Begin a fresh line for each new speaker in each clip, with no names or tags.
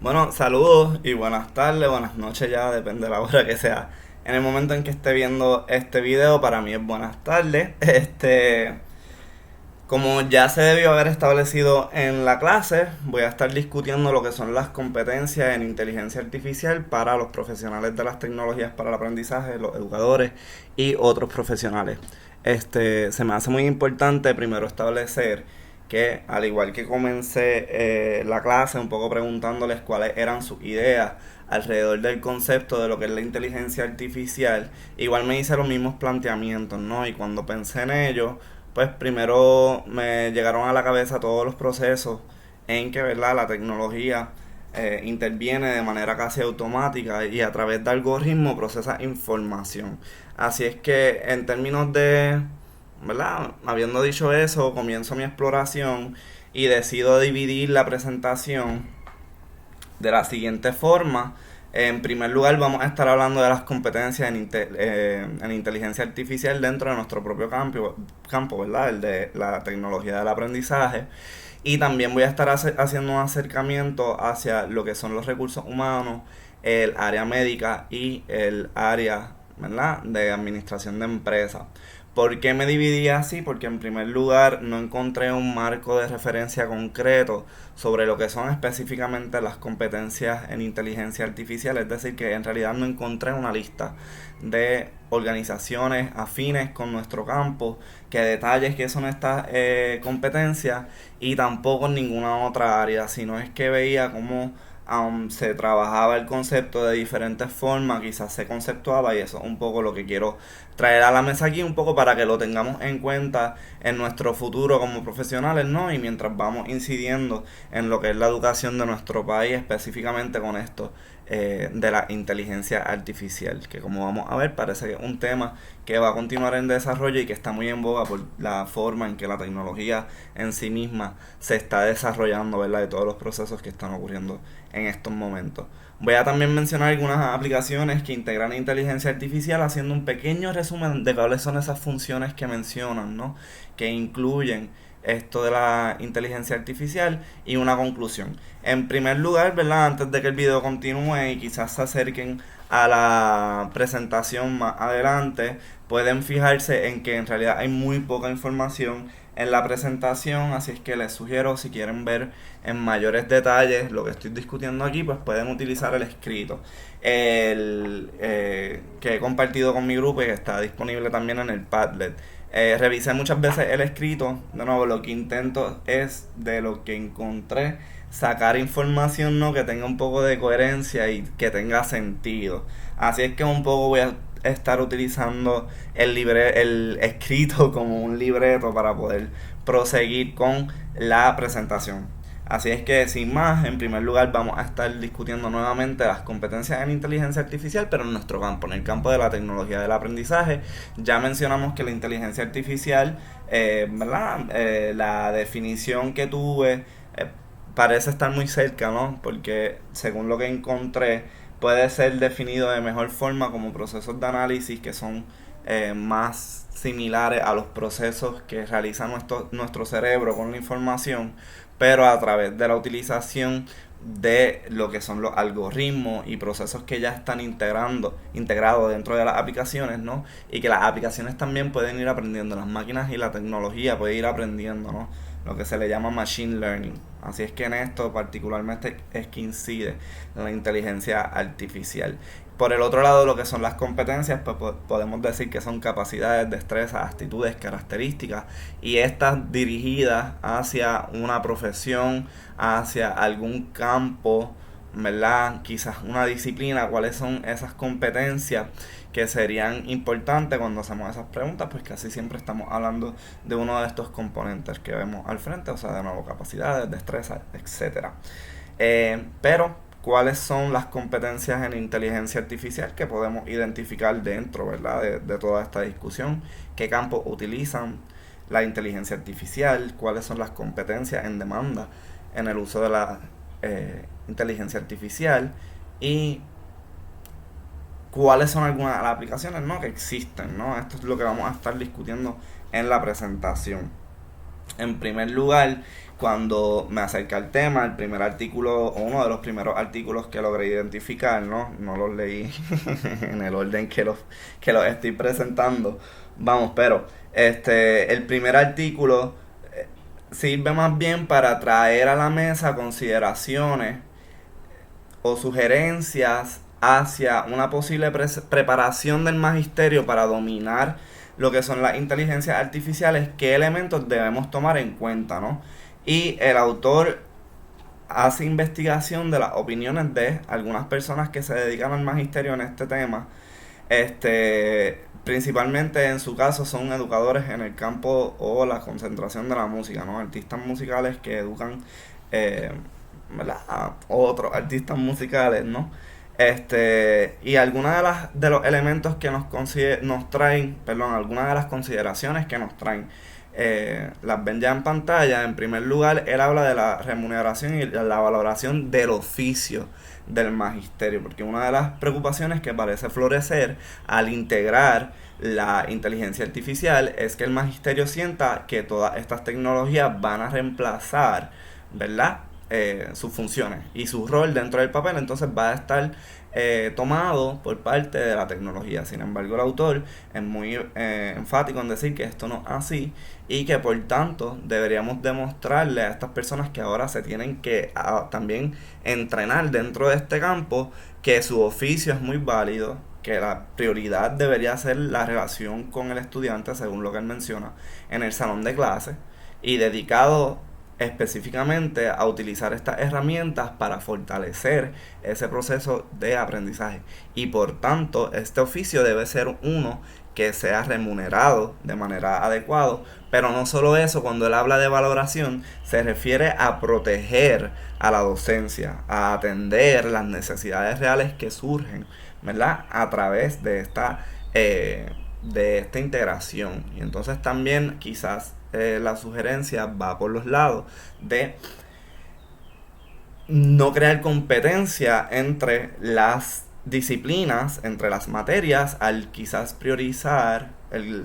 Bueno, saludos y buenas tardes, buenas noches ya, depende de la hora que sea. En el momento en que esté viendo este video, para mí es buenas tardes. Como ya se debió haber establecido en la clase, voy a estar discutiendo lo que son las competencias en inteligencia artificial para los profesionales de las tecnologías para el aprendizaje, los educadores y otros profesionales. Se me hace muy importante primero establecer que, al igual que comencé la clase un poco preguntándoles cuáles eran sus ideas alrededor del concepto de lo que es la inteligencia artificial, igual me hice los mismos planteamientos, ¿no? Y cuando pensé en ello, pues primero me llegaron a la cabeza todos los procesos en que, ¿verdad?, la tecnología interviene de manera casi automática y a través de algoritmos procesa información. Así es que en términos de, ¿verdad? Habiendo dicho eso, comienzo mi exploración y decido dividir la presentación de la siguiente forma. En primer lugar, vamos a estar hablando de las competencias en inteligencia artificial dentro de nuestro propio campo, ¿verdad? El de la tecnología del aprendizaje. Y también voy a estar haciendo un acercamiento hacia lo que son los recursos humanos, el área médica y el área, ¿verdad?, de administración de empresas. ¿Por qué me dividí así? Porque en primer lugar no encontré un marco de referencia concreto sobre lo que son específicamente las competencias en inteligencia artificial, es decir, que en realidad no encontré una lista de organizaciones afines con nuestro campo que detalles qué son estas competencias, y tampoco en ninguna otra área, sino es que veía cómo se trabajaba el concepto de diferentes formas, quizás se conceptuaba, y eso es un poco lo que quiero traer a la mesa aquí, un poco para que lo tengamos en cuenta en nuestro futuro como profesionales, ¿no? Y mientras vamos incidiendo en lo que es la educación de nuestro país, específicamente con esto de la inteligencia artificial, que como vamos a ver parece que es un tema que va a continuar en desarrollo y que está muy en boga por la forma en que la tecnología en sí misma se está desarrollando, ¿verdad? De todos los procesos que están ocurriendo en estos momentos. Voy a también mencionar algunas aplicaciones que integran inteligencia artificial, haciendo un pequeño resumen de cuáles son esas funciones que mencionan, ¿no? Que incluyen esto de la inteligencia artificial, y una conclusión. En primer lugar, ¿verdad?, antes de que el video continúe y quizás se acerquen a la presentación más adelante, pueden fijarse en que en realidad hay muy poca información en la presentación, así es que les sugiero, si quieren ver en mayores detalles lo que estoy discutiendo aquí, pues pueden utilizar el escrito que he compartido con mi grupo y que está disponible también en el Padlet. Revisé muchas veces el escrito. De nuevo, lo que intento es, de lo que encontré, sacar información, ¿no?, que tenga un poco de coherencia y que tenga sentido. Así es que un poco voy a estar utilizando el escrito como un libreto para poder proseguir con la presentación. Así es que, sin más, en primer lugar vamos a estar discutiendo nuevamente las competencias en inteligencia artificial, pero en nuestro campo, en el campo de la tecnología del aprendizaje. Ya mencionamos que la inteligencia artificial, ¿verdad? La definición que tuve parece estar muy cerca, ¿no? Porque según lo que encontré, puede ser definido de mejor forma como procesos de análisis que son más similares a los procesos que realiza nuestro cerebro con la información, pero a través de la utilización de lo que son los algoritmos y procesos que ya están integrados dentro de las aplicaciones, ¿no? Y que las aplicaciones también pueden ir aprendiendo, las máquinas y la tecnología puede ir aprendiendo, ¿no? Lo que se le llama machine learning. Así es que en esto particularmente es que incide la inteligencia artificial. Por el otro lado, lo que son las competencias, pues podemos decir que son capacidades, destrezas, actitudes, características, y estas dirigidas hacia una profesión, hacia algún campo, ¿verdad? Quizás una disciplina. ¿Cuáles son esas competencias que serían importantes cuando hacemos esas preguntas? Pues casi siempre estamos hablando de uno de estos componentes que vemos al frente, o sea, de nuevo, capacidades, destrezas, etcétera. Pero cuáles son las competencias en inteligencia artificial que podemos identificar dentro, ¿verdad?, de toda esta discusión, qué campos utilizan la inteligencia artificial, cuáles son las competencias en demanda en el uso de la inteligencia artificial, y cuáles son algunas de las aplicaciones, ¿no?, que existen, ¿no? Esto es lo que vamos a estar discutiendo en la presentación. En primer lugar, cuando me acerqué al tema, el primer artículo, o uno de los primeros artículos que logré identificar, no los leí en el orden que los estoy presentando, vamos, pero el primer artículo sirve más bien para traer a la mesa consideraciones o sugerencias hacia una posible preparación del magisterio para dominar lo que son las inteligencias artificiales, qué elementos debemos tomar en cuenta, ¿no? Y el autor hace investigación de las opiniones de algunas personas que se dedican al magisterio en este tema. Principalmente en su caso son educadores en el campo o la concentración de la música, ¿no? Artistas musicales que educan eh, ¿verdad? A otros artistas musicales, ¿no? Y algunas de los elementos que nos traen, perdón, algunas de las consideraciones que nos traen, las ven ya en pantalla. En primer lugar, él habla de la remuneración y la valoración del oficio del magisterio, porque una de las preocupaciones que parece florecer al integrar la inteligencia artificial es que el magisterio sienta que todas estas tecnologías van a reemplazar, ¿verdad? Sus funciones y su rol dentro del papel, entonces va a estar tomado por parte de la tecnología. Sin embargo, el autor es muy enfático en decir que esto no es así y que por tanto deberíamos demostrarle a estas personas que ahora se tienen que también entrenar dentro de este campo, que su oficio es muy válido, que la prioridad debería ser la relación con el estudiante, según lo que él menciona, en el salón de clase, y dedicado específicamente a utilizar estas herramientas para fortalecer ese proceso de aprendizaje. Y por tanto, este oficio debe ser uno que sea remunerado de manera adecuada. Pero no solo eso, cuando él habla de valoración, se refiere a proteger a la docencia, a atender las necesidades reales que surgen, ¿verdad? A través de esta integración. Y entonces también quizás la sugerencia va por los lados de no crear competencia entre las disciplinas, entre las materias, al quizás priorizar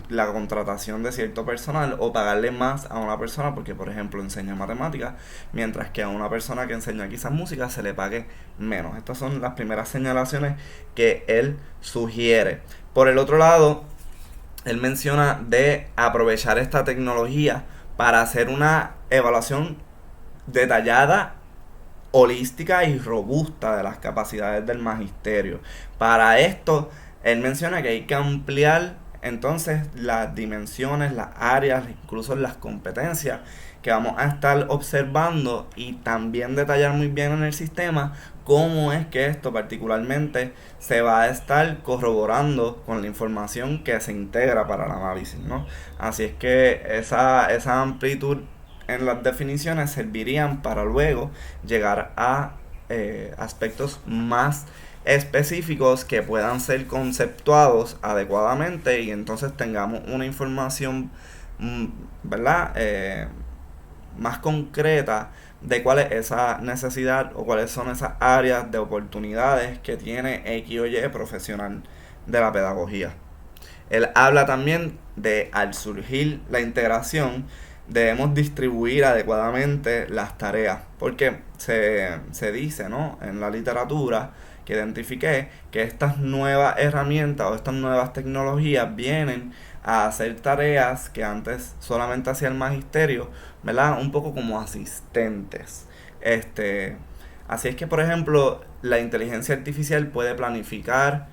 la contratación de cierto personal o pagarle más a una persona porque, por ejemplo, enseña matemáticas, mientras que a una persona que enseña quizás música se le pague menos. Estas son las primeras señalaciones que él sugiere. Por el otro lado, él menciona de aprovechar esta tecnología para hacer una evaluación detallada, holística y robusta de las capacidades del magisterio. Para esto, él menciona que hay que ampliar entonces las dimensiones, las áreas, incluso las competencias que vamos a estar observando, y también detallar muy bien en el sistema cómo es que esto particularmente se va a estar corroborando con la información que se integra para el análisis, ¿no? Así es que esa amplitud en las definiciones servirían para luego llegar a aspectos más específicos que puedan ser conceptuados adecuadamente, y entonces tengamos una información, ¿verdad? Más concreta de cuál es esa necesidad o cuáles son esas áreas de oportunidades que tiene X o Y profesional de la pedagogía. Él habla también de, al surgir la integración, debemos distribuir adecuadamente las tareas, porque se dice, ¿no?, en la literatura que identifiqué, que estas nuevas herramientas o estas nuevas tecnologías vienen a hacer tareas que antes solamente hacía el magisterio, ¿verdad? Un poco como asistentes. Así es que, por ejemplo, la inteligencia artificial puede planificar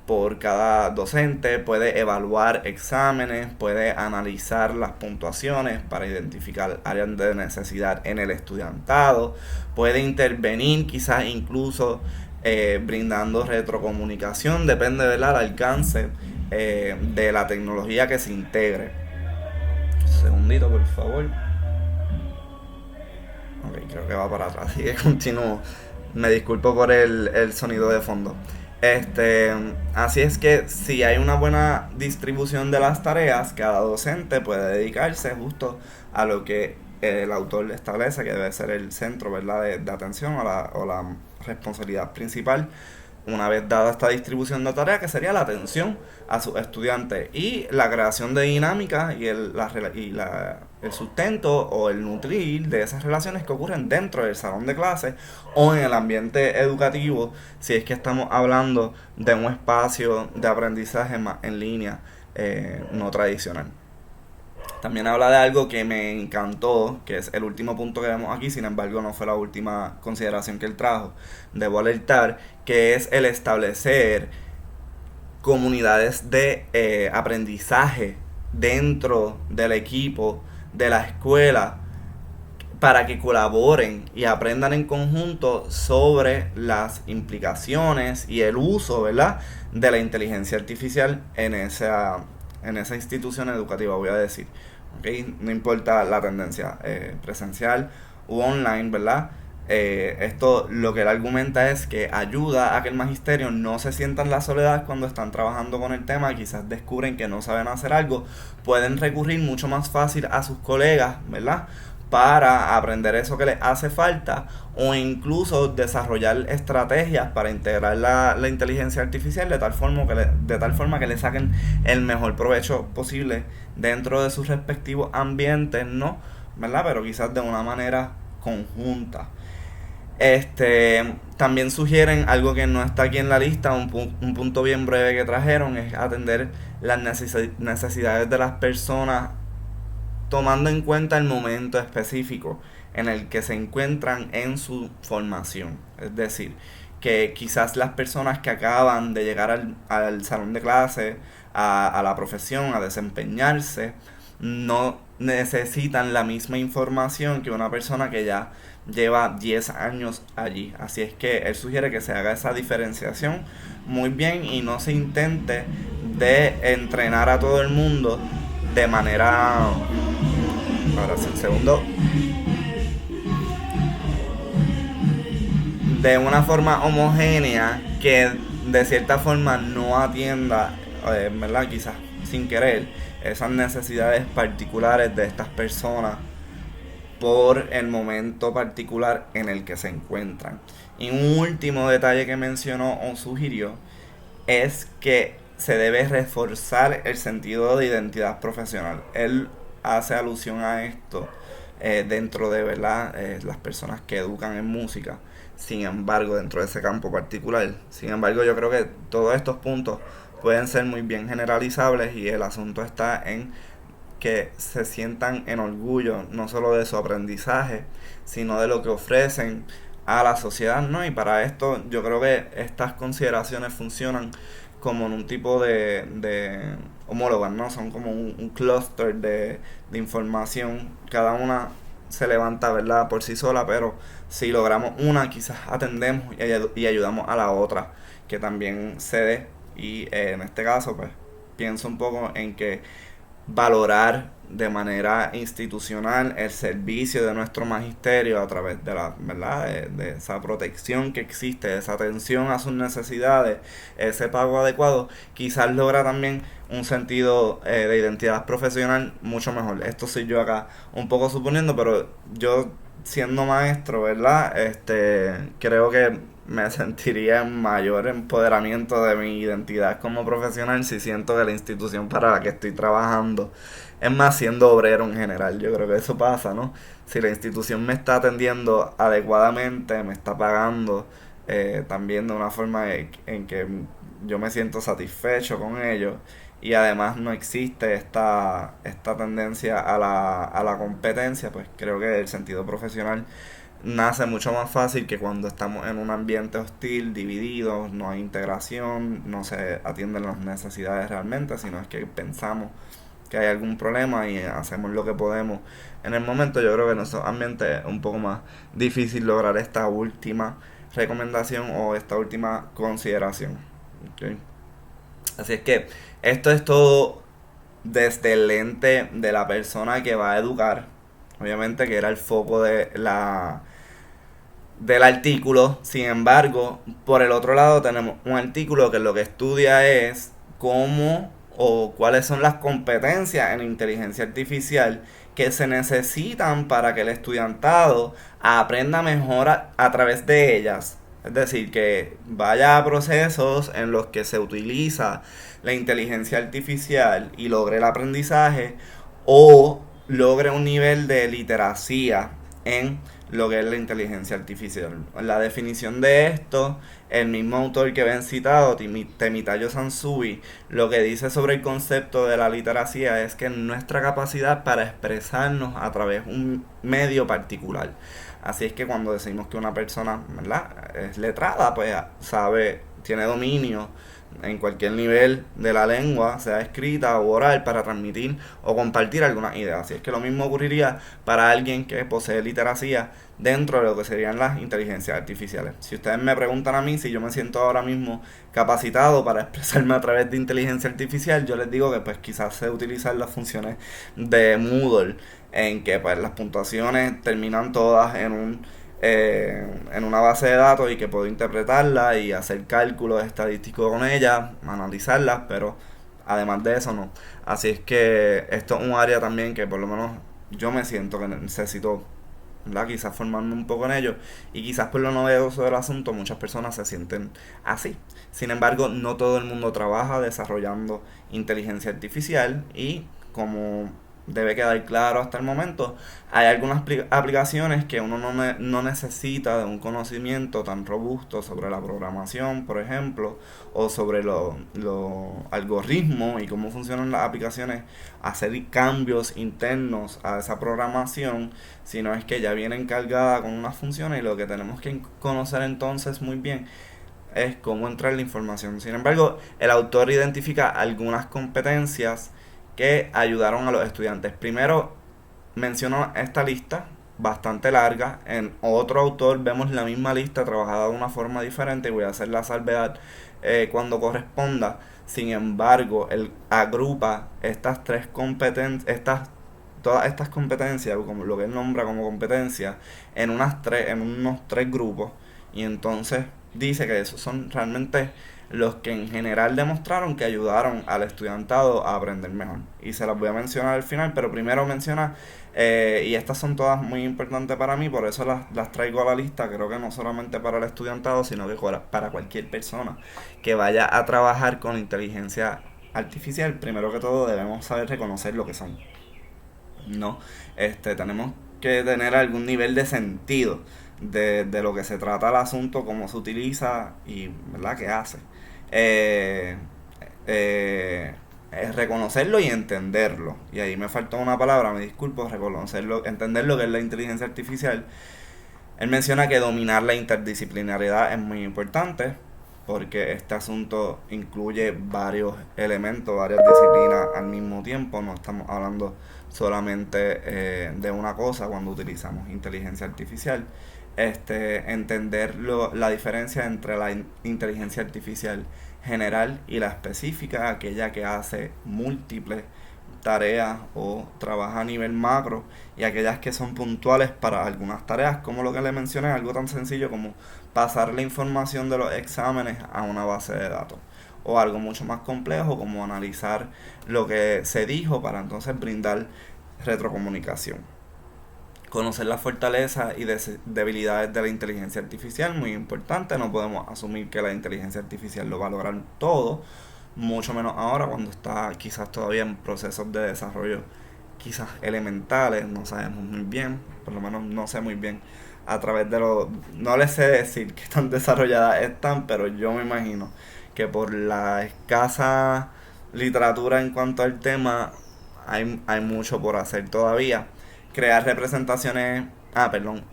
por cada docente, puede evaluar exámenes, puede analizar las puntuaciones para identificar áreas de necesidad en el estudiantado, puede intervenir quizás incluso brindando retrocomunicación, depende del alcance de la tecnología que se integre. Un segundito, por favor. Ok, creo que va para atrás, así que continúo. Me disculpo por el sonido de fondo. Así es que si hay una buena distribución de las tareas, cada docente puede dedicarse justo a lo que el autor establece que debe ser el centro, ¿verdad?, de atención o la responsabilidad principal una vez dada esta distribución de tareas, que sería la atención a sus estudiantes y la creación de dinámicas y el sustento o el nutrir de esas relaciones que ocurren dentro del salón de clases o en el ambiente educativo, si es que estamos hablando de un espacio de aprendizaje más en línea, no tradicional. También habla de algo que me encantó, que es el último punto que vemos aquí, sin embargo no fue la última consideración que él trajo. Debo alertar que es el establecer comunidades de aprendizaje dentro del equipo de la escuela para que colaboren y aprendan en conjunto sobre las implicaciones y el uso, ¿verdad?, de la inteligencia artificial en esa institución educativa, voy a decir. ¿Okay? No importa la tendencia presencial u online, ¿verdad? Esto lo que él argumenta es que ayuda a que el magisterio no se sienta en la soledad cuando están trabajando con el tema, quizás descubren que no saben hacer algo, pueden recurrir mucho más fácil a sus colegas, ¿verdad?, para aprender eso que les hace falta, o incluso desarrollar estrategias para integrar la inteligencia artificial de tal forma que le saquen el mejor provecho posible dentro de sus respectivos ambientes, ¿no? ¿Verdad? Pero quizás de una manera conjunta. También sugieren algo que no está aquí en la lista, un punto bien breve que trajeron, es atender las necesidades de las personas tomando en cuenta el momento específico en el que se encuentran en su formación. Es decir, que quizás las personas que acaban de llegar al salón de clase, a la profesión, a desempeñarse, no necesitan la misma información que una persona que ya lleva 10 años allí. Así es que él sugiere que se haga esa diferenciación muy bien y no se intente de entrenar a todo el mundo de manera... Ahora sí, un segundo. De una forma homogénea que de cierta forma no atienda, ¿verdad?, quizás sin querer, esas necesidades particulares de estas personas por el momento particular en el que se encuentran. Y un último detalle que mencionó o sugirió es que se debe reforzar el sentido de identidad profesional. Él hace alusión a esto dentro de, ¿verdad?, las personas que educan en música. Sin embargo, dentro de ese campo particular. Sin embargo, yo creo que todos estos puntos pueden ser muy bien generalizables y el asunto está en que se sientan en orgullo no solo de su aprendizaje, sino de lo que ofrecen a la sociedad, ¿no? Y para esto yo creo que estas consideraciones funcionan como en un tipo de homólogas, ¿no? Son como un clúster de información. Cada una se levanta, ¿verdad?, por sí sola, pero si logramos una, quizás atendemos y ayudamos a la otra que también cede. Y en este caso, pues, pienso un poco en que valorar de manera institucional el servicio de nuestro magisterio a través de la, ¿verdad?, de esa protección que existe, esa atención a sus necesidades, ese pago adecuado, quizás logra también un sentido de identidad profesional mucho mejor. Esto soy yo acá un poco suponiendo, pero yo siendo maestro, ¿verdad?, creo que me sentiría en mayor empoderamiento de mi identidad como profesional si siento que la institución para la que estoy trabajando, es más, siendo obrero en general, yo creo que eso pasa, ¿no? Si la institución me está atendiendo adecuadamente, me está pagando también de una forma en que yo me siento satisfecho con ello, y además no existe esta tendencia a la competencia, pues creo que el sentido profesional nace mucho más fácil que cuando estamos en un ambiente hostil, dividido, no hay integración, no se atienden las necesidades realmente, sino es que pensamos que hay algún problema y hacemos lo que podemos. En el momento yo creo que en esos ambientes es un poco más difícil lograr esta última recomendación o esta última consideración. ¿Okay? Así es que esto es todo desde el lente de la persona que va a educar, obviamente, que era el foco del artículo. Sin embargo, por el otro lado tenemos un artículo que lo que estudia es cómo o cuáles son las competencias en inteligencia artificial que se necesitan para que el estudiantado aprenda mejor a través de ellas. Es decir, que vaya a procesos en los que se utiliza la inteligencia artificial y logre el aprendizaje o logre un nivel de literacia en lo que es la inteligencia artificial. La definición de esto, el mismo autor que ven citado, Temitayo Sansui, lo que dice sobre el concepto de la literacia es que nuestra capacidad para expresarnos a través de un medio particular. Así es que cuando decimos que una persona, ¿verdad?, es letrada, pues sabe, tiene dominio en cualquier nivel de la lengua, sea escrita o oral, para transmitir o compartir algunas ideas. Así es que lo mismo ocurriría para alguien que posee literacia dentro de lo que serían las inteligencias artificiales. Si ustedes me preguntan a mí si yo me siento ahora mismo capacitado para expresarme a través de inteligencia artificial, yo les digo que pues quizás sé utilizar las funciones de Moodle, en que pues las puntuaciones terminan todas en una base de datos y que puedo interpretarla y hacer cálculos estadísticos con ella, analizarlas, pero además de eso no. Así es que esto es un área también que por lo menos yo me siento que necesito, ¿verdad?, quizás formarme un poco en ello, y quizás por lo novedoso del asunto muchas personas se sienten así. Sin embargo, no todo el mundo trabaja desarrollando inteligencia artificial, y como debe quedar claro hasta el momento, hay algunas aplicaciones que uno no necesita de un conocimiento tan robusto sobre la programación, por ejemplo, o sobre los algoritmos y cómo funcionan las aplicaciones, hacer cambios internos a esa programación, sino es que ya viene encargada con unas funciones, y lo que tenemos que conocer entonces muy bien es cómo entrar la información. Sin embargo, el autor identifica algunas competencias que ayudaron a los estudiantes. Primero, menciono esta lista bastante larga. En otro autor vemos la misma lista trabajada de una forma diferente, y voy a hacer la salvedad cuando corresponda. Sin embargo, él agrupa estas tres competencias, todas estas competencias, como lo que él nombra como competencias, en unos tres grupos, y entonces dice que esos son realmente los que en general demostraron que ayudaron al estudiantado a aprender mejor. Y se las voy a mencionar al final, pero primero menciona, y estas son todas muy importantes para mí, por eso las traigo a la lista. Creo que no solamente para el estudiantado, sino que para cualquier persona que vaya a trabajar con inteligencia artificial. Primero que todo debemos saber reconocer lo que son. No, tenemos que tener algún nivel de sentido de lo que se trata el asunto, cómo se utiliza y, ¿verdad?, qué hace. Eh, eh, Reconocerlo y entenderlo. Y ahí me faltó una palabra, me disculpo. Reconocerlo, entender lo que es la inteligencia artificial. Él menciona que dominar la interdisciplinariedad es muy importante, porque este asunto incluye varios elementos, varias disciplinas al mismo tiempo. No estamos hablando solamente de una cosa cuando utilizamos inteligencia artificial. Entender la diferencia entre la inteligencia artificial general y la específica, aquella que hace múltiples tareas o trabaja a nivel macro, y aquellas que son puntuales para algunas tareas, como lo que le mencioné, algo tan sencillo como pasar la información de los exámenes a una base de datos, o algo mucho más complejo como analizar lo que se dijo para entonces brindar retrocomunicación. Conocer las fortalezas y debilidades de la inteligencia artificial, muy importante. No podemos asumir que la inteligencia artificial lo va a lograr todo, mucho menos ahora cuando está quizás todavía en procesos de desarrollo quizás elementales. No sabemos muy bien, por lo menos no sé muy bien a través de no les sé decir qué tan desarrolladas están, pero yo me imagino que por la escasa literatura en cuanto al tema hay mucho por hacer todavía. Crear representaciones,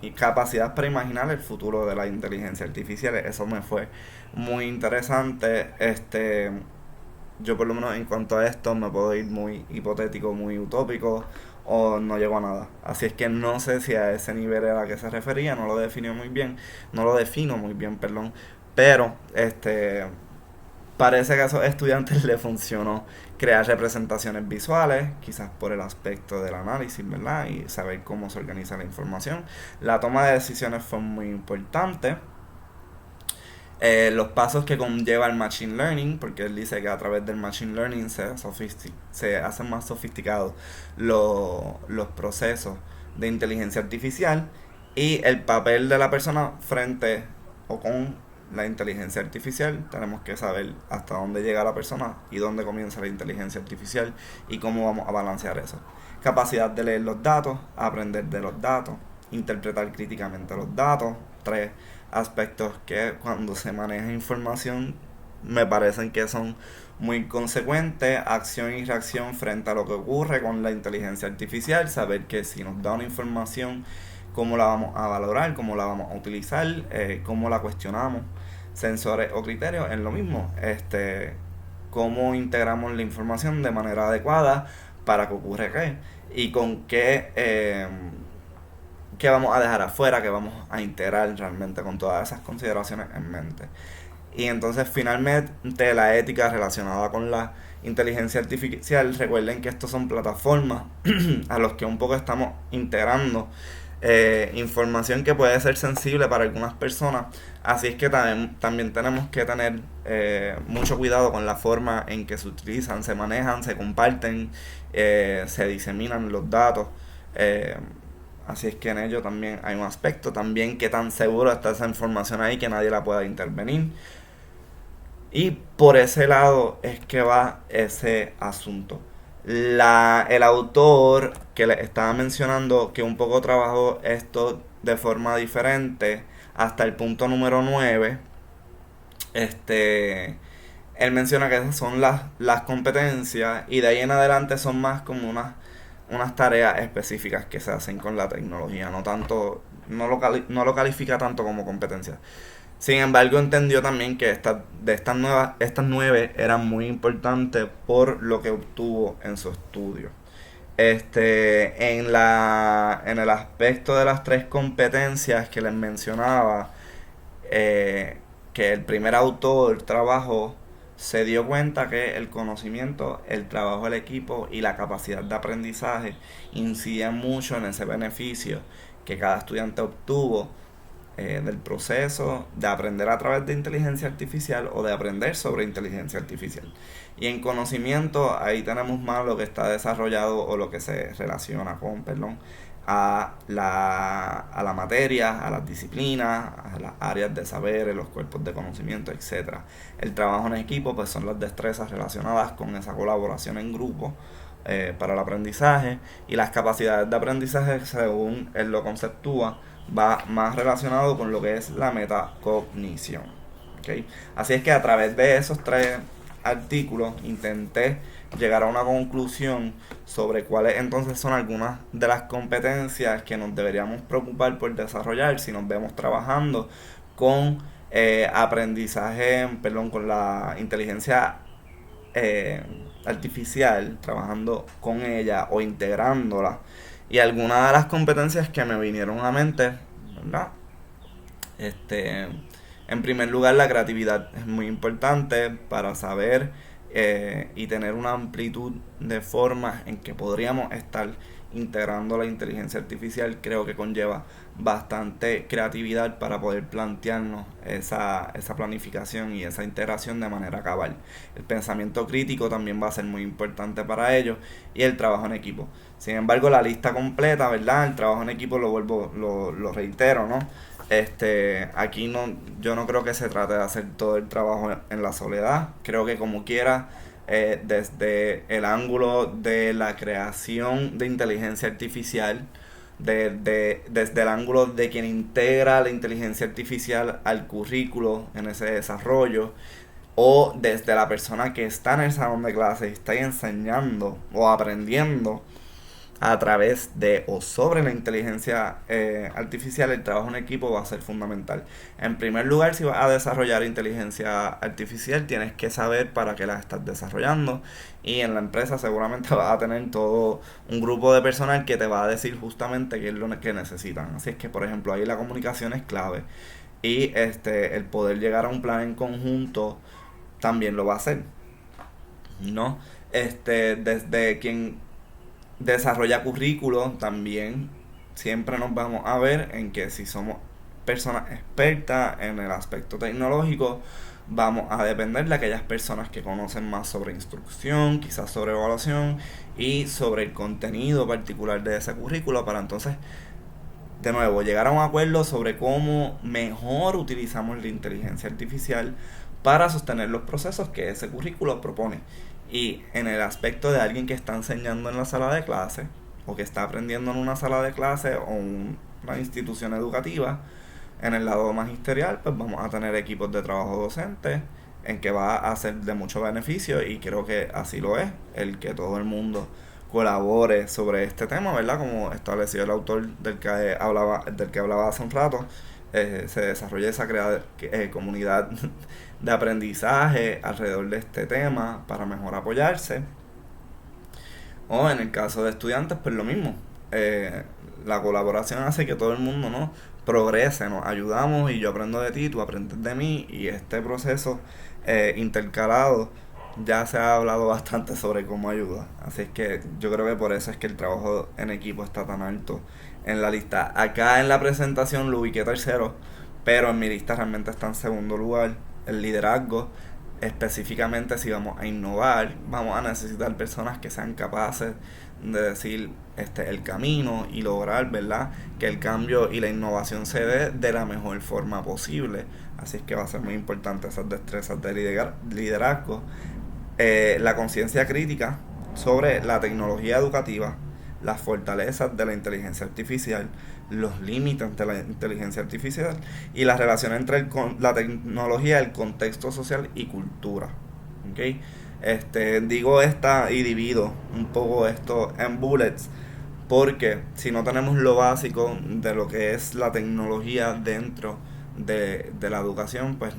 y capacidad para imaginar el futuro de la inteligencia artificial. Eso me fue muy interesante. Yo por lo menos en cuanto a esto me puedo ir muy hipotético, muy utópico, o no llego a nada. Así es que no sé si a ese nivel era a que se refería, no lo defino muy bien, perdón. Pero parece que a esos estudiantes les funcionó crear representaciones visuales, quizás por el aspecto del análisis, ¿verdad?, y saber cómo se organiza la información. La toma de decisiones fue muy importante. Los pasos que conlleva el Machine Learning, porque él dice que a través del Machine Learning se hacen más sofisticados los procesos de inteligencia artificial, y el papel de la persona frente o con la inteligencia artificial, tenemos que saber hasta dónde llega la persona y dónde comienza la inteligencia artificial y cómo vamos a balancear eso. Capacidad de leer los datos, aprender de los datos, interpretar críticamente los datos. Tres aspectos que cuando se maneja información me parecen que son muy consecuentes: acción y reacción frente a lo que ocurre con la inteligencia artificial, saber que si nos da una información, cómo la vamos a valorar, cómo la vamos a utilizar, cómo la cuestionamos, sensores o criterios, es lo mismo, cómo integramos la información de manera adecuada para que ocurra qué y con qué vamos a dejar afuera, qué vamos a integrar realmente con todas esas consideraciones en mente. Y entonces finalmente la ética relacionada con la inteligencia artificial, recuerden que estos son plataformas a los que un poco estamos integrando información que puede ser sensible para algunas personas, así es que también tenemos que tener mucho cuidado con la forma en que se utilizan, se manejan, se comparten, se diseminan los datos. eh, Así es que en ello también hay un aspecto, también qué tan seguro está esa información ahí que nadie la pueda intervenir. Y por ese lado es que va ese asunto. El autor que le estaba mencionando que un poco trabajó esto de forma diferente hasta el punto número 9, él menciona que esas son las competencias y de ahí en adelante son más como unas tareas específicas que se hacen con la tecnología, no tanto, no lo califica tanto como competencias. Sin embargo, entendió también que estas 9 eran muy importantes por lo que obtuvo en su estudio. En el aspecto de las tres competencias que les mencionaba, que el primer autor trabajó, se dio cuenta que el conocimiento, el trabajo del equipo y la capacidad de aprendizaje inciden mucho en ese beneficio que cada estudiante obtuvo del proceso de aprender a través de inteligencia artificial o de aprender sobre inteligencia artificial. Y en conocimiento ahí tenemos más lo que está desarrollado o lo que se relaciona con, perdón, a la materia, a las disciplinas, a las áreas de saberes, los cuerpos de conocimiento, etcétera. El trabajo en equipo pues son las destrezas relacionadas con esa colaboración en grupo para el aprendizaje, y las capacidades de aprendizaje, según él lo conceptúa, va más relacionado con lo que es la metacognición. ¿Okay? Así es que a través de esos tres artículos intenté llegar a una conclusión sobre cuáles entonces son algunas de las competencias que nos deberíamos preocupar por desarrollar si nos vemos trabajando con aprendizaje, perdón, con la inteligencia artificial, trabajando con ella o integrándola. Y algunas de las competencias que me vinieron a mente, ¿verdad? En primer lugar, la creatividad es muy importante para saber y tener una amplitud de formas en que podríamos estar integrando la inteligencia artificial. Creo que conlleva bastante creatividad para poder plantearnos esa planificación y esa integración de manera cabal. El pensamiento crítico también va a ser muy importante para ello, y el trabajo en equipo. Sin embargo, la lista completa, ¿verdad? El trabajo en equipo lo reitero, ¿no? Aquí yo no creo que se trate de hacer todo el trabajo en la soledad. Creo que como quiera, desde el ángulo de la creación de inteligencia artificial, desde el ángulo de quien integra la inteligencia artificial al currículo en ese desarrollo, o desde la persona que está en el salón de clases y está enseñando o aprendiendo a través de o sobre la inteligencia artificial, el trabajo en equipo va a ser fundamental. En primer lugar, si vas a desarrollar inteligencia artificial, tienes que saber para qué la estás desarrollando, y en la empresa seguramente vas a tener todo un grupo de personal que te va a decir justamente qué es lo que necesitan. Así es que, por ejemplo, ahí la comunicación es clave, y el poder llegar a un plan en conjunto también lo va a hacer, ¿no? Desde quien desarrolla currículos también siempre nos vamos a ver en que si somos personas expertas en el aspecto tecnológico, vamos a depender de aquellas personas que conocen más sobre instrucción, quizás sobre evaluación y sobre el contenido particular de ese currículo, para entonces de nuevo, llegar a un acuerdo sobre cómo mejor utilizamos la inteligencia artificial para sostener los procesos que ese currículo propone. Y en el aspecto de alguien que está enseñando en la sala de clase, o que está aprendiendo en una sala de clase o una institución educativa, en el lado magisterial, pues vamos a tener equipos de trabajo docente en que va a ser de mucho beneficio, y creo que así lo es, el que todo el mundo colabore sobre este tema, ¿verdad? Como estableció el autor del que hablaba hace un rato, se desarrolla esa comunidad de aprendizaje alrededor de este tema para mejor apoyarse. O en el caso de estudiantes, pues lo mismo. La colaboración hace que todo el mundo, ¿no?, progrese, nos ayudamos, y yo aprendo de ti, tú aprendes de mí, y este proceso intercalado ya se ha hablado bastante sobre cómo ayuda. Así es que yo creo que por eso es que el trabajo en equipo está tan alto en la lista. Acá en la presentación lo ubiqué tercero, pero en mi lista realmente está en segundo lugar. El liderazgo, específicamente si vamos a innovar, vamos a necesitar personas que sean capaces de decir el camino y lograr, ¿verdad?, que el cambio y la innovación se dé de la mejor forma posible. Así es que va a ser muy importante esas destrezas de liderazgo. La conciencia crítica sobre la tecnología educativa, las fortalezas de la inteligencia artificial, los límites de la inteligencia artificial y la relación entre la tecnología, el contexto social y cultura. ¿Okay? Digo esta y divido un poco esto en bullets, porque si no tenemos lo básico de lo que es la tecnología dentro de la educación, pues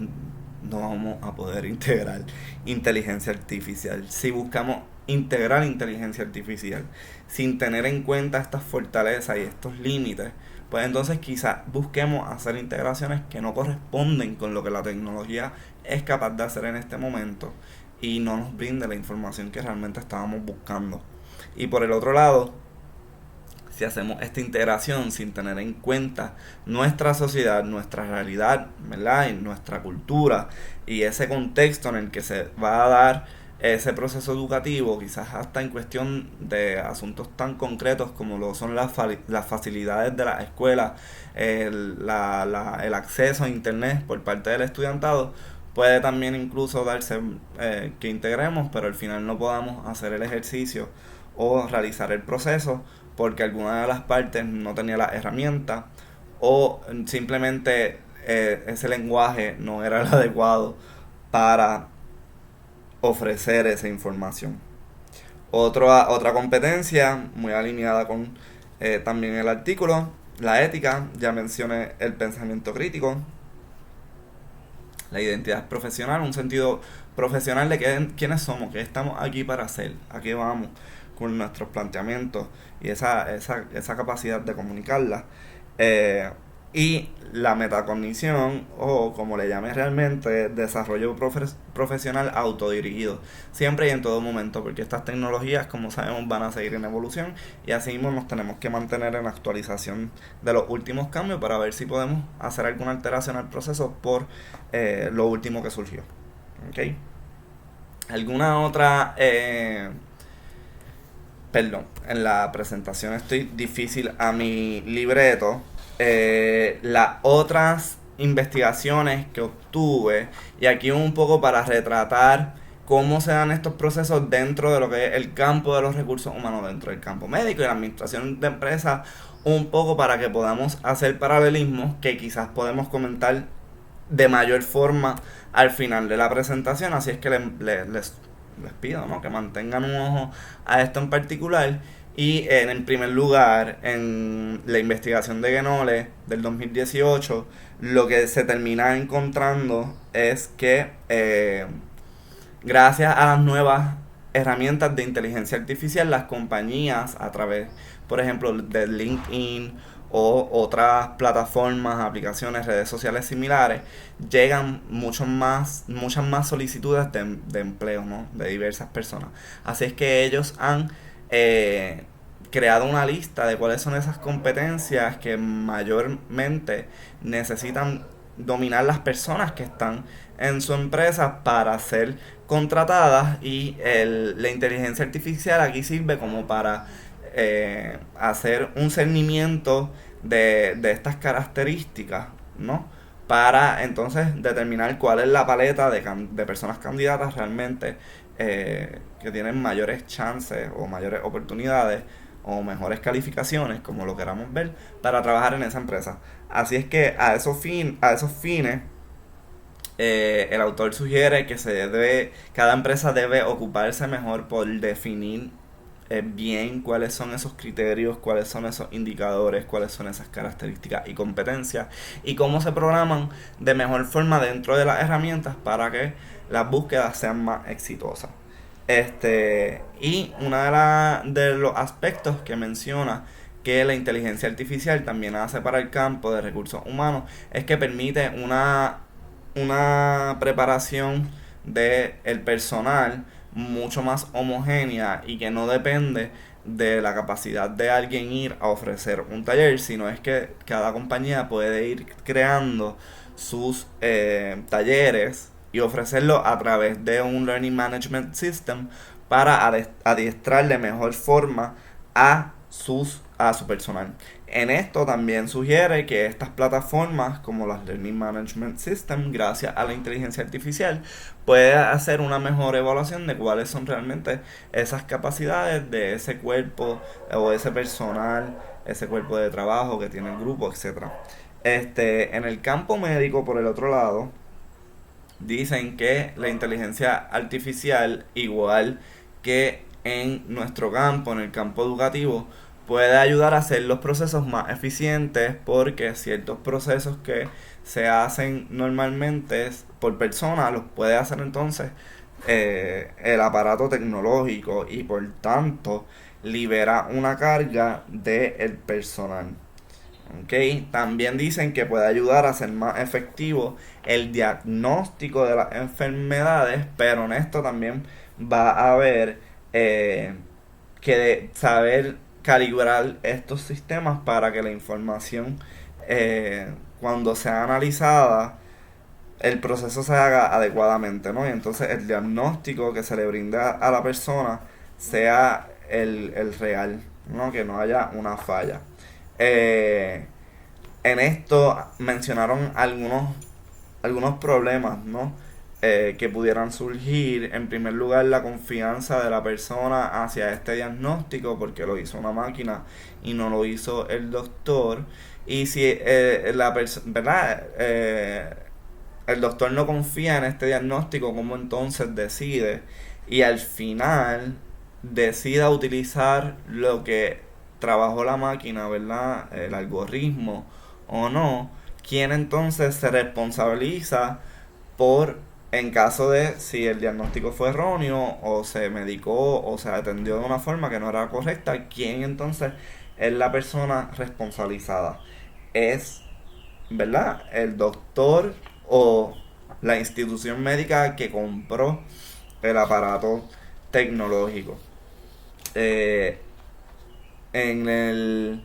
no vamos a poder integrar inteligencia artificial. Si buscamos integrar inteligencia artificial sin tener en cuenta estas fortalezas y estos límites, pues entonces quizás busquemos hacer integraciones que no corresponden con lo que la tecnología es capaz de hacer en este momento, y no nos brinde la información que realmente estábamos buscando. Y por el otro lado, si hacemos esta integración sin tener en cuenta nuestra sociedad, nuestra realidad, ¿verdad?, y nuestra cultura y ese contexto en el que se va a dar ese proceso educativo, quizás hasta en cuestión de asuntos tan concretos como lo son las facilidades de la escuela, el acceso a internet por parte del estudiantado, puede también incluso darse que integremos, pero al final no podamos hacer el ejercicio o realizar el proceso porque alguna de las partes no tenía la herramienta, o simplemente ese lenguaje no era el adecuado para ofrecer esa información. Otra competencia muy alineada con también el artículo, la ética. Ya mencioné el pensamiento crítico, la identidad profesional, un sentido profesional de quiénes somos, qué estamos aquí para hacer, a qué vamos con nuestros planteamientos, y esa capacidad de comunicarla. Y la metacognición, o como le llame realmente, desarrollo profesional autodirigido, siempre y en todo momento, porque estas tecnologías, como sabemos, van a seguir en evolución, y así mismo nos tenemos que mantener en actualización de los últimos cambios para ver si podemos hacer alguna alteración al proceso por lo último que surgió. ¿Okay? ¿Alguna otra? Perdón, en la presentación estoy difícil a mi libreto. Las otras investigaciones que obtuve, y aquí un poco para retratar cómo se dan estos procesos dentro de lo que es el campo de los recursos humanos, dentro del campo médico y la administración de empresas, un poco para que podamos hacer paralelismos que quizás podemos comentar de mayor forma al final de la presentación. Así es que les pido, ¿no?, que mantengan un ojo a esto en particular. Y en primer lugar, en la investigación de Genole del 2018, lo que se termina encontrando es que gracias a las nuevas herramientas de inteligencia artificial, las compañías, a través, por ejemplo, de LinkedIn o otras plataformas, aplicaciones, redes sociales similares, llegan muchas más solicitudes de empleo, ¿no?, de diversas personas. Así es que ellos han creado una lista de cuáles son esas competencias que mayormente necesitan dominar las personas que están en su empresa para ser contratadas, y la inteligencia artificial aquí sirve como para hacer un cernimiento de estas características, ¿no? Para entonces determinar cuál es la paleta de personas candidatas realmente que tienen mayores chances o mayores oportunidades o mejores calificaciones, como lo queramos ver, para trabajar en esa empresa. Así es que a esos fines, el autor sugiere que cada empresa debe ocuparse mejor por definir bien cuáles son esos criterios, cuáles son esos indicadores, cuáles son esas características y competencias y cómo se programan de mejor forma dentro de las herramientas para que las búsquedas sean más exitosas. Y de los aspectos que menciona que la inteligencia artificial también hace para el campo de recursos humanos es que permite una preparación del personal mucho más homogénea y que no depende de la capacidad de alguien ir a ofrecer un taller, sino es que cada compañía puede ir creando sus talleres y ofrecerlo a través de un Learning Management System para adiestrar de mejor forma a su personal. En esto también sugiere que estas plataformas como las Learning Management System, gracias a la inteligencia artificial, puede hacer una mejor evaluación de cuáles son realmente esas capacidades de ese cuerpo o ese personal, ese cuerpo de trabajo que tiene el grupo, etcétera. En el campo médico, por el otro lado, dicen que la inteligencia artificial, igual que en nuestro campo, en el campo educativo, puede ayudar a hacer los procesos más eficientes porque ciertos procesos que se hacen normalmente por persona los puede hacer entonces el aparato tecnológico y por tanto libera una carga del personal. Okay. También dicen que puede ayudar a hacer más efectivo el diagnóstico de las enfermedades, pero en esto también va a haber que saber calibrar estos sistemas para que la información, cuando sea analizada, el proceso se haga adecuadamente, ¿no? Y entonces el diagnóstico que se le brinda a la persona sea el real, ¿no? Que no haya una falla. Eh, en esto mencionaron algunos problemas, ¿no? Que pudieran surgir. En primer lugar, la confianza de la persona hacia este diagnóstico, porque lo hizo una máquina y no lo hizo el doctor. Y si ¿verdad? El doctor no confía en este diagnóstico, ¿cómo entonces decide? Y al final decida utilizar lo que trabajó la máquina, ¿verdad? El algoritmo o no, ¿quién entonces se responsabiliza por, en caso de si el diagnóstico fue erróneo o se medicó o se atendió de una forma que no era correcta? ¿Quién entonces es la persona responsabilizada? ¿Es, verdad, el doctor o la institución médica que compró el aparato tecnológico? Eh, en el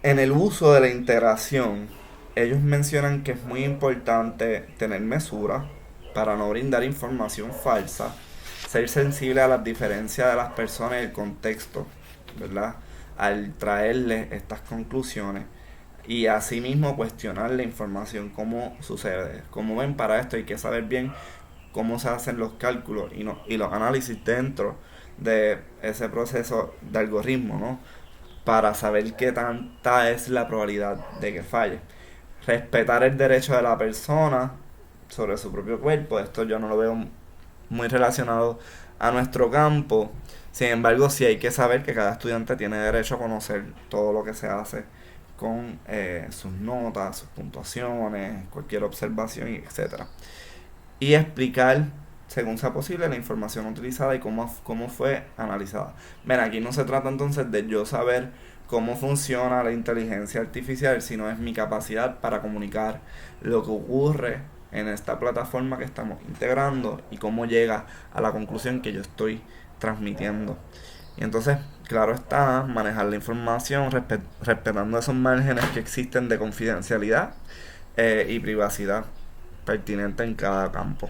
En el uso de la integración, ellos mencionan que es muy importante tener mesura para no brindar información falsa, ser sensible a las diferencias de las personas y el contexto, ¿verdad? Al traerles estas conclusiones y asimismo cuestionar la información, cómo sucede. Como ven, para esto hay que saber bien cómo se hacen los cálculos y los análisis dentro de ese proceso de algoritmo, ¿no? Para saber qué tanta es la probabilidad de que falle. Respetar el derecho de la persona sobre su propio cuerpo, esto yo no lo veo muy relacionado a nuestro campo. Sin embargo, sí hay que saber que cada estudiante tiene derecho a conocer todo lo que se hace con sus notas, sus puntuaciones, cualquier observación, etcétera. Y explicar, según sea posible, la información utilizada y cómo fue analizada. Ven, aquí no se trata entonces de yo saber cómo funciona la inteligencia artificial, sino es mi capacidad para comunicar lo que ocurre en esta plataforma que estamos integrando y cómo llega a la conclusión que yo estoy transmitiendo. Y entonces, claro está, manejar la información respetando esos márgenes que existen de confidencialidad y privacidad pertinente en cada campo.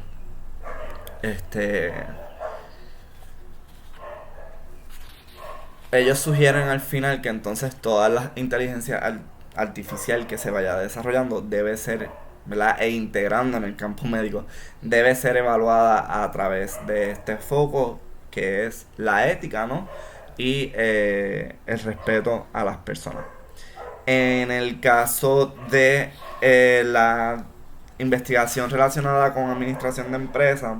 Este ellos sugieren al final que entonces toda la inteligencia artificial que se vaya desarrollando debe ser, ¿verdad? E integrando en el campo médico, debe ser evaluada a través de este foco que es la ética, ¿no? Y el respeto a las personas. En el caso de la investigación relacionada con administración de empresas,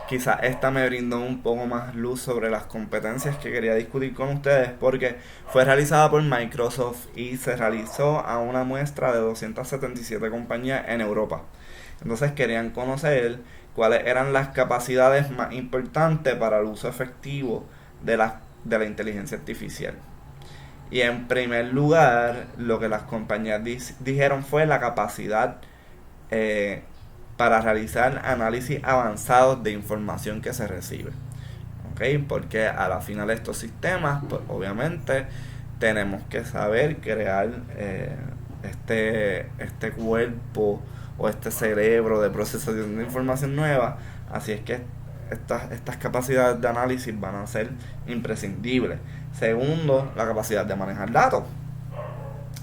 quizás esta me brindó un poco más luz sobre las competencias que quería discutir con ustedes, porque fue realizada por Microsoft y se realizó a una muestra de 277 compañías en Europa. Entonces querían conocer cuáles eran las capacidades más importantes para el uso efectivo de la inteligencia artificial. Y en primer lugar, lo que las compañías dijeron fue la capacidad eh, para realizar análisis avanzados de información que se recibe. ¿Okay? Porque a la final de estos sistemas, pues obviamente tenemos que saber crear este cuerpo o este cerebro de procesación de información nueva. Así es que estas capacidades de análisis van a ser imprescindibles. Segundo, la capacidad de manejar datos.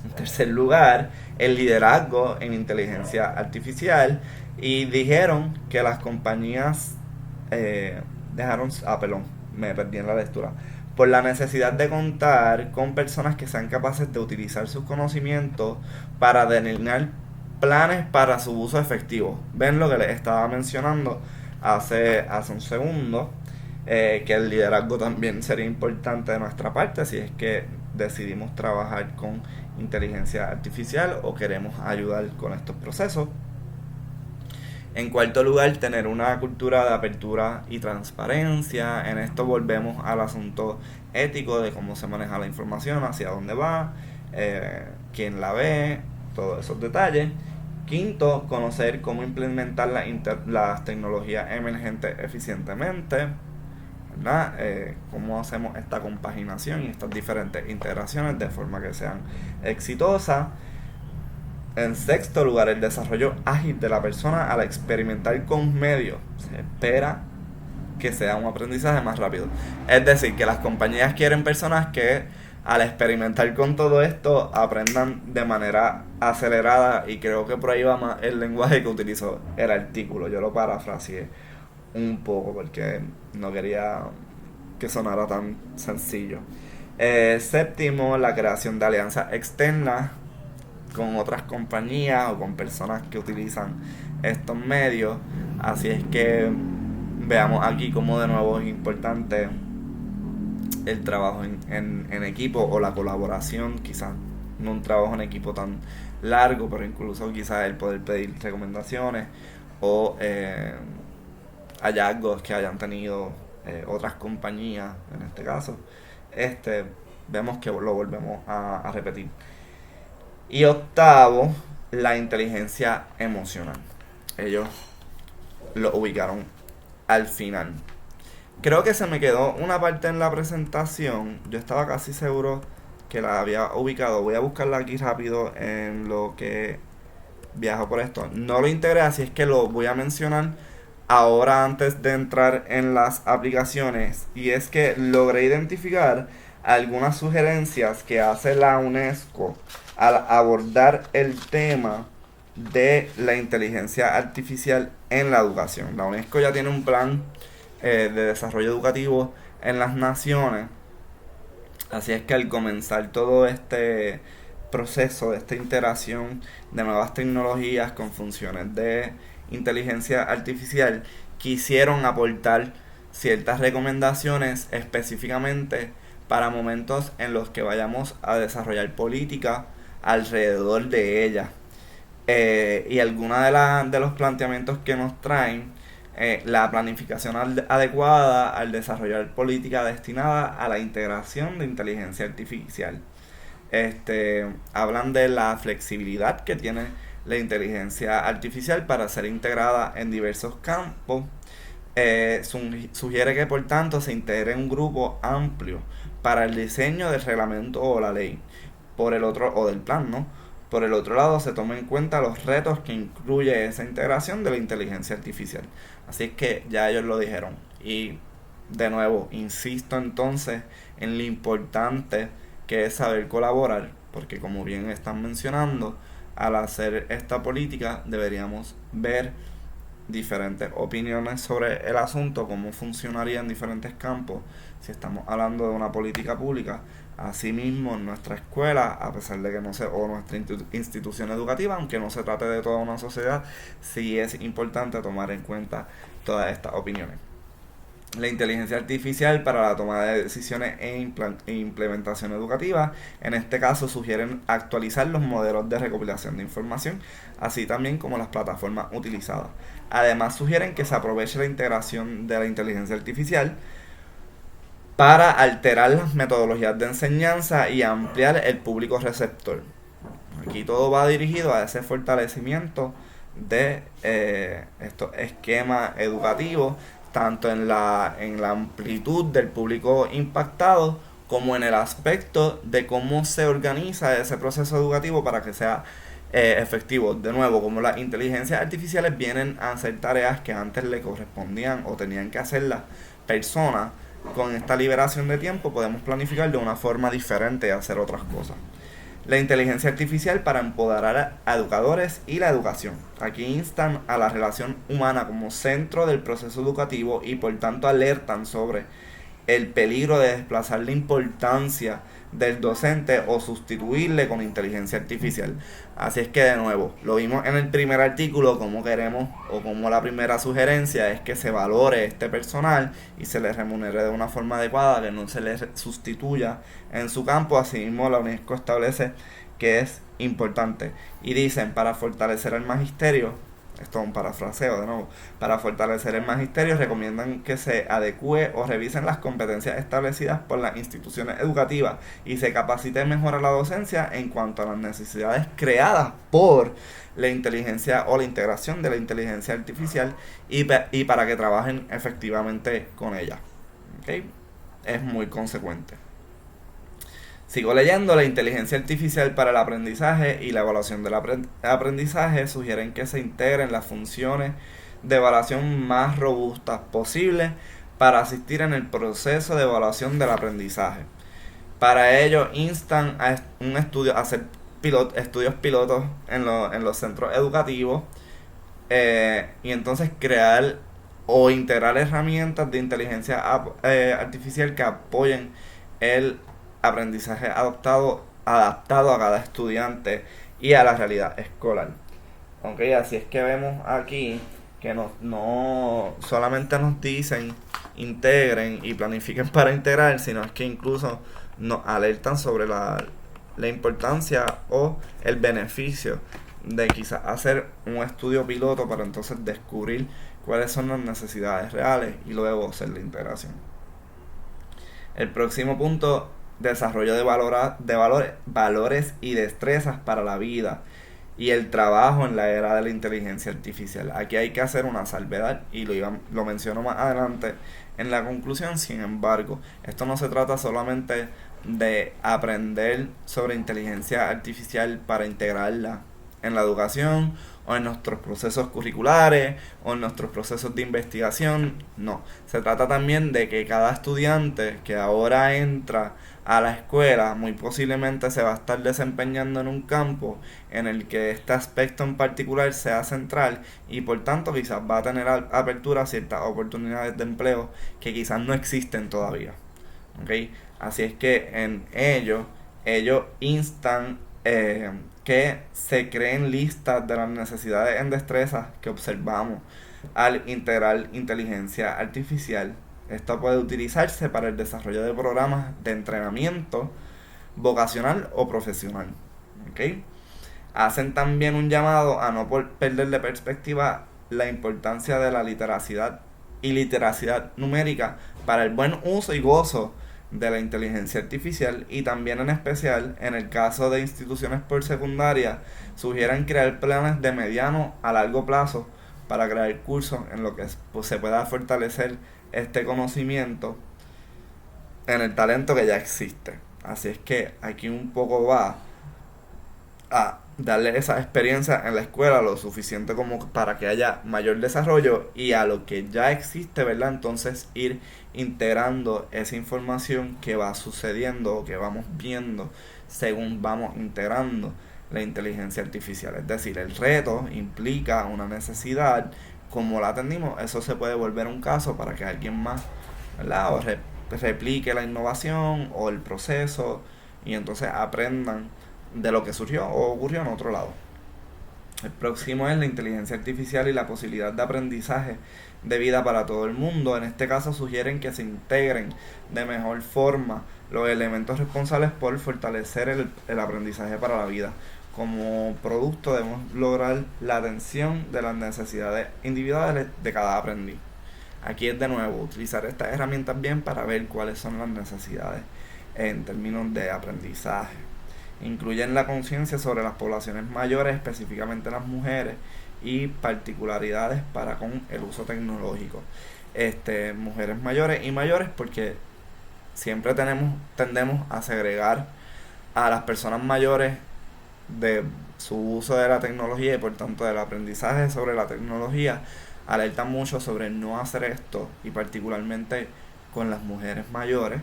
En tercer lugar, el liderazgo en inteligencia artificial. Y dijeron que las compañías perdón, me perdí en la lectura. Por la necesidad de contar con personas que sean capaces de utilizar sus conocimientos para delinear planes para su uso efectivo. Ven lo que les estaba mencionando hace un segundo, que el liderazgo también sería importante de nuestra parte si es que decidimos trabajar con inteligencia artificial o queremos ayudar con estos procesos. En cuarto lugar, tener una cultura de apertura y transparencia. En esto volvemos al asunto ético de cómo se maneja la información, hacia dónde va, quién la ve, todos esos detalles. Quinto, conocer cómo implementar las tecnologías emergentes eficientemente, ¿verdad? Cómo hacemos esta compaginación y estas diferentes integraciones de forma que sean exitosas. En sexto lugar, el desarrollo ágil de la persona al experimentar con medios. Se espera que sea un aprendizaje más rápido. Es decir, que las compañías quieren personas que al experimentar con todo esto aprendan de manera acelerada, y creo que por ahí va más el lenguaje que utilizó el artículo. Yo lo parafraseé un poco porque no quería que sonara tan sencillo. Séptimo, la creación de alianzas externas con otras compañías o con personas que utilizan estos medios. Así es que veamos aquí cómo de nuevo es importante el trabajo en equipo o la colaboración. Quizás no un trabajo en equipo tan largo, pero incluso quizás el poder pedir recomendaciones o hallazgos que hayan tenido otras compañías en este caso. Vemos que lo volvemos a repetir. Y octavo, la inteligencia emocional. Ellos lo ubicaron al final. Creo que se me quedó una parte en la presentación. Yo estaba casi seguro que la había ubicado. Voy a buscarla aquí rápido en lo que viajo por esto. No lo integré, así es que lo voy a mencionar ahora antes de entrar en las aplicaciones. Y es que logré identificar algunas sugerencias que hace la UNESCO al abordar el tema de la inteligencia artificial en la educación. La UNESCO ya tiene un plan de desarrollo educativo en las naciones, así es que al comenzar todo este proceso, esta interacción de nuevas tecnologías con funciones de inteligencia artificial, quisieron aportar ciertas recomendaciones específicamente para momentos en los que vayamos a desarrollar política alrededor de ella. Y algunos de los planteamientos que nos traen, la planificación adecuada al desarrollar política destinada a la integración de inteligencia artificial. Hablan de la flexibilidad que tiene la inteligencia artificial para ser integrada en diversos campos. Sugiere que por tanto se integre un grupo amplio para el diseño del reglamento o la ley, por el otro, o del plan, ¿no? Por el otro lado, se tomen en cuenta los retos que incluye esa integración de la inteligencia artificial. Así es que ya ellos lo dijeron. Y De nuevo, insisto entonces en lo importante que es saber colaborar, porque como bien están mencionando, al hacer esta política deberíamos ver diferentes opiniones sobre el asunto, cómo funcionaría en diferentes campos, si estamos hablando de una política pública. Asimismo, en nuestra escuela, a pesar de que no sea, o nuestra institución educativa, aunque no se trate de toda una sociedad, sí es importante tomar en cuenta todas estas opiniones. La inteligencia artificial para la toma de decisiones e implementación educativa. En este caso sugieren actualizar los modelos de recopilación de información, así también como las plataformas utilizadas. Además sugieren que se aproveche la integración de la inteligencia artificial para alterar las metodologías de enseñanza y ampliar el público receptor. Aquí todo va dirigido a ese fortalecimiento de estos esquemas educativos, tanto en la amplitud del público impactado como en el aspecto de cómo se organiza ese proceso educativo para que sea efectivo. De nuevo, como las inteligencias artificiales vienen a hacer tareas que antes le correspondían o tenían que hacer las personas, con esta liberación de tiempo podemos planificar de una forma diferente y hacer otras cosas. La inteligencia artificial para empoderar a educadores y la educación. Aquí instan a la relación humana como centro del proceso educativo y por tanto alertan sobre el peligro de desplazar la importancia del docente o sustituirle con inteligencia artificial. Así es que de nuevo, lo vimos en el primer artículo, como queremos o como la primera sugerencia es que se valore este personal y se le remunere de una forma adecuada, que no se le sustituya en su campo. Asimismo, la UNESCO establece que es importante y dicen, para fortalecer el magisterio, esto es un parafraseo de nuevo, para fortalecer el magisterio recomiendan que se adecue o revisen las competencias establecidas por las instituciones educativas y se capacite mejor a la docencia en cuanto a las necesidades creadas por la inteligencia o la integración de la inteligencia artificial y para que trabajen efectivamente con ella. ¿Okay? Es muy consecuente. Sigo leyendo. La inteligencia artificial para el aprendizaje y la evaluación del aprendizaje sugieren que se integren las funciones de evaluación más robustas posibles para asistir en el proceso de evaluación del aprendizaje. Para ello instan a hacer estudios pilotos en los centros educativos y entonces crear o integrar herramientas de inteligencia artificial que apoyen el aprendizaje adaptado a cada estudiante y a la realidad escolar. Así es que vemos aquí que no solamente nos dicen integren y planifiquen para integrar, sino es que incluso nos alertan sobre la importancia o el beneficio de quizás hacer un estudio piloto para entonces descubrir cuáles son las necesidades reales y luego hacer la integración. El próximo punto: desarrollo de valores y destrezas para la vida y el trabajo en la era de la inteligencia artificial. Aquí hay que hacer una salvedad y lo menciono más adelante en la conclusión. Sin embargo, esto no se trata solamente de aprender sobre inteligencia artificial para integrarla en la educación o en nuestros procesos curriculares o en nuestros procesos de investigación. No, se trata también de que cada estudiante que ahora entra a la escuela muy posiblemente se va a estar desempeñando en un campo en el que este aspecto en particular sea central y por tanto quizás va a tener apertura a ciertas oportunidades de empleo que quizás no existen todavía. Así es que en ellos instan que se creen listas de las necesidades en destrezas que observamos al integrar inteligencia artificial. Esto puede utilizarse para el desarrollo de programas de entrenamiento vocacional o profesional. Hacen también un llamado a no perder de perspectiva la importancia de la literacidad numérica para el buen uso y gozo de la inteligencia artificial, y también en especial en el caso de instituciones por secundaria sugieren crear planes de mediano a largo plazo para crear cursos en lo que se pueda fortalecer este conocimiento en el talento que ya existe. Así es que aquí un poco va a darle esa experiencia en la escuela lo suficiente como para que haya mayor desarrollo, y a lo que ya existe, ¿verdad? Entonces ir integrando esa información que va sucediendo o que vamos viendo según vamos integrando la inteligencia artificial. Es decir, el reto implica una necesidad, como la atendimos, eso se puede volver un caso para que alguien más, ¿verdad? Replique la innovación o el proceso, y entonces aprendan de lo que surgió o ocurrió en otro lado. El próximo es la inteligencia artificial y la posibilidad de aprendizaje de vida para todo el mundo. En este caso sugieren que se integren de mejor forma los elementos responsables por fortalecer el aprendizaje para la vida. Como producto debemos lograr la atención de las necesidades individuales de cada aprendiz. Aquí es de nuevo utilizar estas herramientas bien para ver cuáles son las necesidades en términos de aprendizaje. Incluyen la conciencia sobre las poblaciones mayores, específicamente las mujeres, y particularidades para con el uso tecnológico. Mujeres mayores y mayores, porque siempre tendemos a segregar a las personas mayores de su uso de la tecnología y por tanto del aprendizaje sobre la tecnología. Alertan mucho sobre no hacer esto, y particularmente con las mujeres mayores.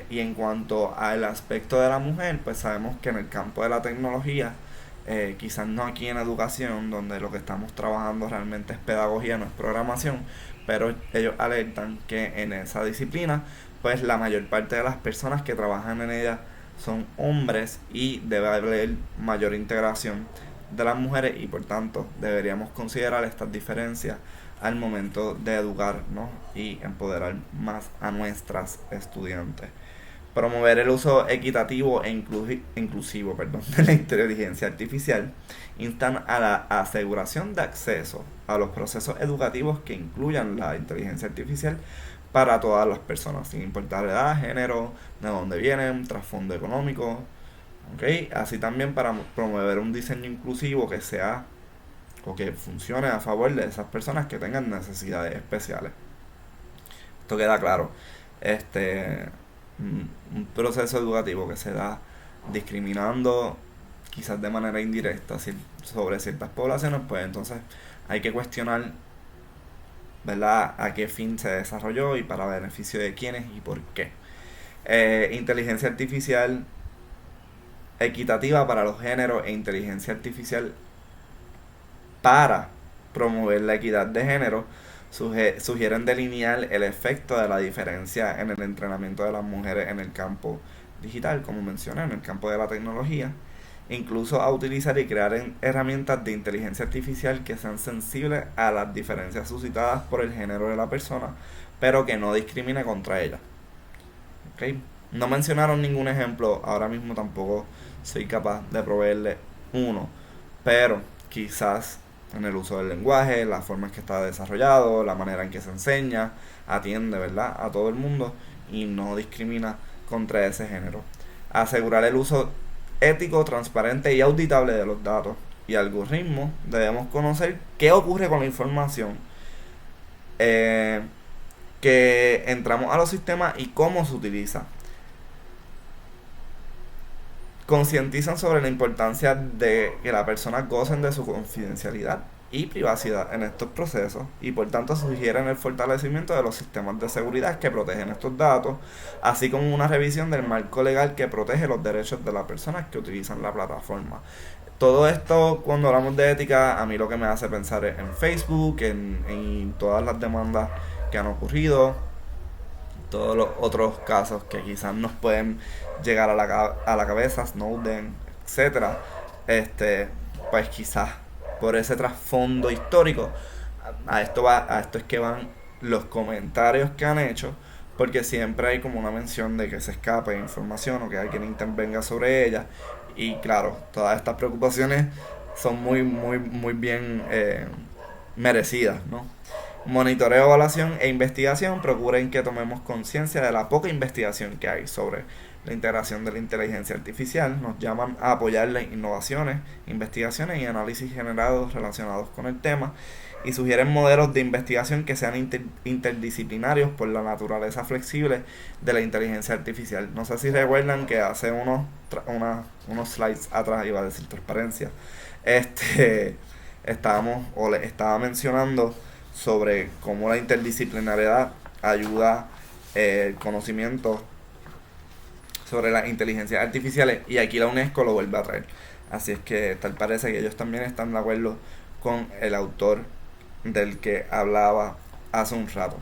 Y en cuanto al aspecto de la mujer, pues sabemos que en el campo de la tecnología, quizás no aquí en educación, donde lo que estamos trabajando realmente es pedagogía, no es programación, pero ellos alertan que en esa disciplina, pues la mayor parte de las personas que trabajan en ella son hombres, y debe haber mayor integración de las mujeres, y por tanto deberíamos considerar estas diferencias al momento de educar, ¿no? Y empoderar más a nuestras estudiantes. Promover el uso equitativo e inclusivo de la inteligencia artificial. Instan a la aseguración de acceso a los procesos educativos que incluyan la inteligencia artificial para todas las personas, sin importar edad, género, de dónde vienen, trasfondo económico. ¿Okay? Así también para promover un diseño inclusivo que sea o que funcione a favor de esas personas que tengan necesidades especiales. Esto queda claro. Un proceso educativo que se da discriminando quizás de manera indirecta sobre ciertas poblaciones, pues entonces hay que cuestionar, ¿verdad?, a qué fin se desarrolló y para beneficio de quiénes y por qué. Inteligencia artificial equitativa para los géneros e inteligencia artificial para promover la equidad de género. Sugieren delinear el efecto de la diferencia en el entrenamiento de las mujeres en el campo digital, como mencioné, en el campo de la tecnología, incluso a utilizar y crear herramientas de inteligencia artificial que sean sensibles a las diferencias suscitadas por el género de la persona, pero que no discrimine contra ella. ¿Okay? No mencionaron ningún ejemplo, ahora mismo tampoco soy capaz de proveerle uno, pero quizás en el uso del lenguaje, la forma en que está desarrollado, la manera en que se enseña, atiende, ¿verdad?, a todo el mundo y no discrimina contra ese género. Asegurar el uso ético, transparente y auditable de los datos y algoritmos. Debemos conocer qué ocurre con la información que entramos a los sistemas y cómo se utiliza. Concientizan sobre la importancia de que las personas gocen de su confidencialidad y privacidad en estos procesos, y por tanto sugieren el fortalecimiento de los sistemas de seguridad que protegen estos datos, así como una revisión del marco legal que protege los derechos de las personas que utilizan la plataforma. Todo esto, cuando hablamos de ética, a mí lo que me hace pensar es en Facebook, en todas las demandas que han ocurrido, todos los otros casos que quizás nos pueden llegar a la cabeza, Snowden, etcétera. Pues quizás por ese trasfondo histórico, a esto es que van los comentarios que han hecho, porque siempre hay como una mención de que se escape información o que alguien intervenga sobre ella, y claro, todas estas preocupaciones son muy bien merecidas, ¿no? Monitoreo, evaluación e investigación. Procuren que tomemos conciencia de la poca investigación que hay sobre la integración de la inteligencia artificial. Nos llaman a apoyar las innovaciones, investigaciones y análisis generados relacionados con el tema y sugieren modelos de investigación que sean interdisciplinarios por la naturaleza flexible de la inteligencia artificial. No sé si recuerdan que hace unos slides atrás, iba a decir transparencia, les estaba mencionando sobre cómo la interdisciplinariedad ayuda el conocimiento sobre las inteligencias artificiales, y aquí la UNESCO lo vuelve a traer. Así es que tal parece que ellos también están de acuerdo con el autor del que hablaba hace un rato.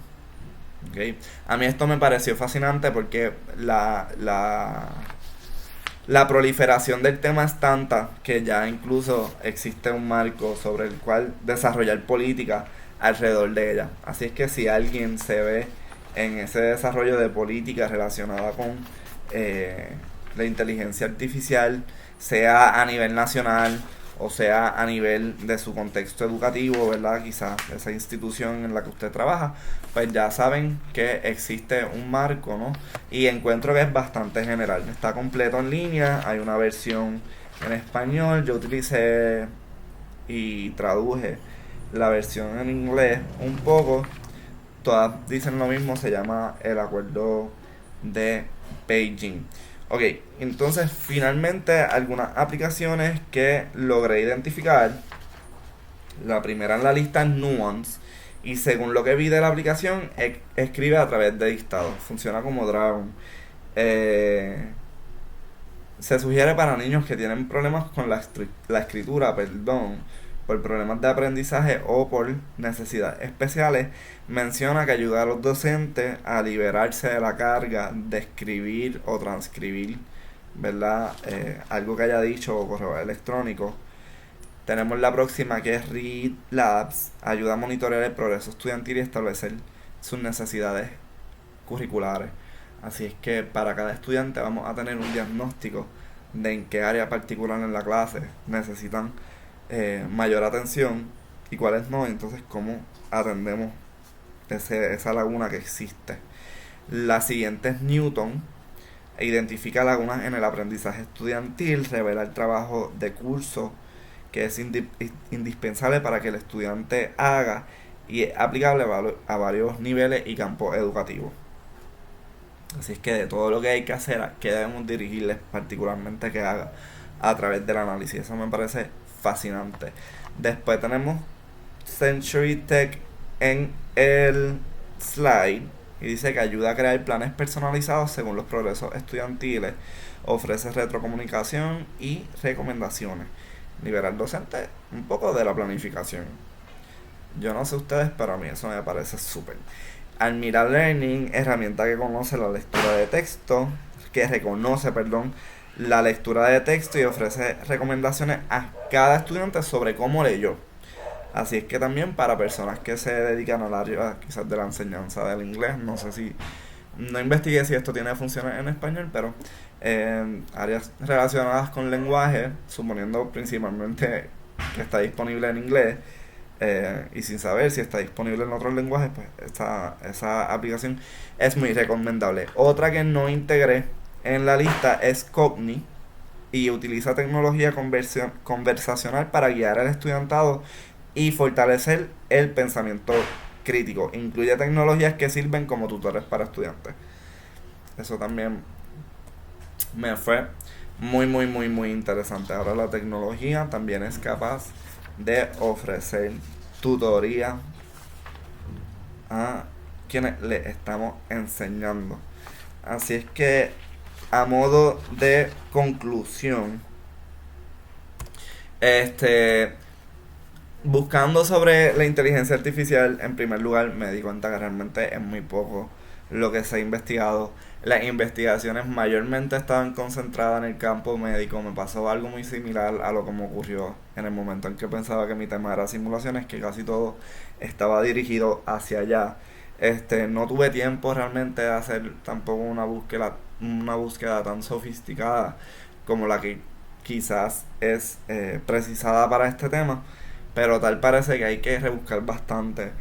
¿Okay? A mí esto me pareció fascinante porque la proliferación del tema es tanta que ya incluso existe un marco sobre el cual desarrollar política alrededor de ella. Así es que si alguien se ve en ese desarrollo de política relacionada con la inteligencia artificial, sea a nivel nacional o sea a nivel de su contexto educativo, ¿verdad? Quizás esa institución en la que usted trabaja, pues ya saben que existe un marco, ¿no? Y encuentro que es bastante general. Está completo en línea, hay una versión en español, yo utilicé y traduje la versión en inglés un poco. Todas dicen lo mismo, se llama el Acuerdo de Beijing. Ok, entonces finalmente algunas aplicaciones que logré identificar. La primera en la lista es Nuance, y según lo que vi de la aplicación, escribe a través de dictados. Funciona como Dragon. Se sugiere para niños que tienen problemas con la escritura, por problemas de aprendizaje o por necesidades especiales. Menciona que ayuda a los docentes a liberarse de la carga de escribir o transcribir, ¿verdad? Algo que haya dicho o correo electrónico. Tenemos la próxima, que es Read Labs. Ayuda a monitorear el progreso estudiantil y establecer sus necesidades curriculares. Así es que para cada estudiante vamos a tener un diagnóstico de en qué área particular en la clase necesitan mayor atención y cuáles no. Entonces cómo atendemos esa laguna que existe. La siguiente es Newton. Identifica lagunas en el aprendizaje estudiantil, revela el trabajo de curso que es indispensable para que el estudiante haga, y es aplicable a varios niveles y campos educativos. Así es que de todo lo que hay que hacer, que debemos dirigirles particularmente que haga a través del análisis. Eso me parece fascinante. Después tenemos Century Tech en el slide, y dice que ayuda a crear planes personalizados según los progresos estudiantiles, ofrece retrocomunicación y recomendaciones, libera al docente un poco de la planificación. Yo no sé ustedes, pero a mí eso me parece súper. Almira Learning, herramienta que reconoce la lectura de texto y ofrece recomendaciones a cada estudiante sobre cómo leyó. Así es que también para personas que se dedican al área quizás de la enseñanza del inglés, no investigué si esto tiene funciones en español, pero áreas relacionadas con lenguaje, suponiendo principalmente que está disponible en inglés, y sin saber si está disponible en otros lenguajes, pues esa aplicación es muy recomendable. Otra que no integré en la lista es Cogni, y utiliza tecnología conversacional para guiar al estudiantado y fortalecer el pensamiento crítico. Incluye tecnologías que sirven como tutores para estudiantes. Eso también me fue muy interesante. Ahora la tecnología también es capaz de ofrecer tutoría a quienes le estamos enseñando. Así es que, a modo de conclusión, buscando sobre la inteligencia artificial, en primer lugar me di cuenta que realmente es muy poco lo que se ha investigado. Las investigaciones mayormente estaban concentradas en el campo médico. Me pasó algo muy similar a lo que me ocurrió en el momento en que pensaba que mi tema era simulaciones, que casi todo estaba dirigido hacia allá. No tuve tiempo realmente de hacer tampoco una búsqueda tan sofisticada como la que quizás es precisada para este tema, pero tal parece que hay que rebuscar bastante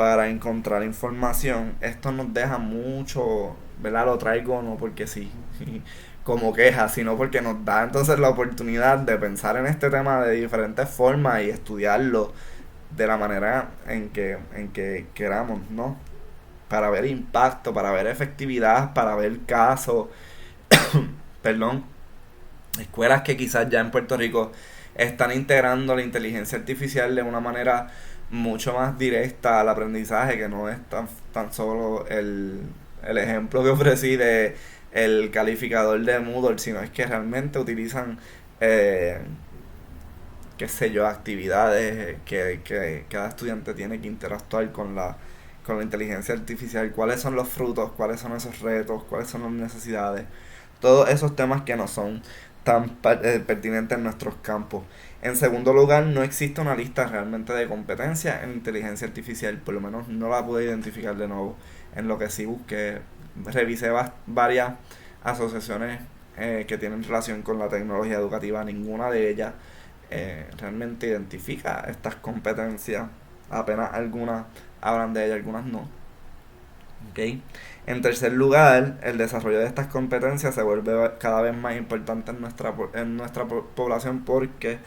para encontrar información. Esto nos deja mucho, ¿verdad? Lo traigo no porque sí, como queja, sino porque nos da entonces la oportunidad de pensar en este tema de diferentes formas y estudiarlo de la manera en que queramos, ¿no? Para ver impacto, para ver efectividad, para ver casos, perdón, escuelas que quizás ya en Puerto Rico están integrando la inteligencia artificial de una manera mucho más directa al aprendizaje, que no es tan solo el ejemplo que ofrecí de el calificador de Moodle, sino es que realmente utilizan, eh, qué sé yo, actividades que cada estudiante tiene que interactuar con la inteligencia artificial, cuáles son los frutos, cuáles son esos retos, cuáles son las necesidades, todos esos temas que no son tan pertinentes en nuestros campos. En segundo lugar, no existe una lista realmente de competencias en inteligencia artificial, por lo menos no la pude identificar de nuevo. En lo que sí busqué, revisé varias asociaciones que tienen relación con la tecnología educativa, ninguna de ellas realmente identifica estas competencias, apenas algunas hablan de ellas, algunas no. ¿Okay? En tercer lugar, el desarrollo de estas competencias se vuelve cada vez más importante en nuestra población porque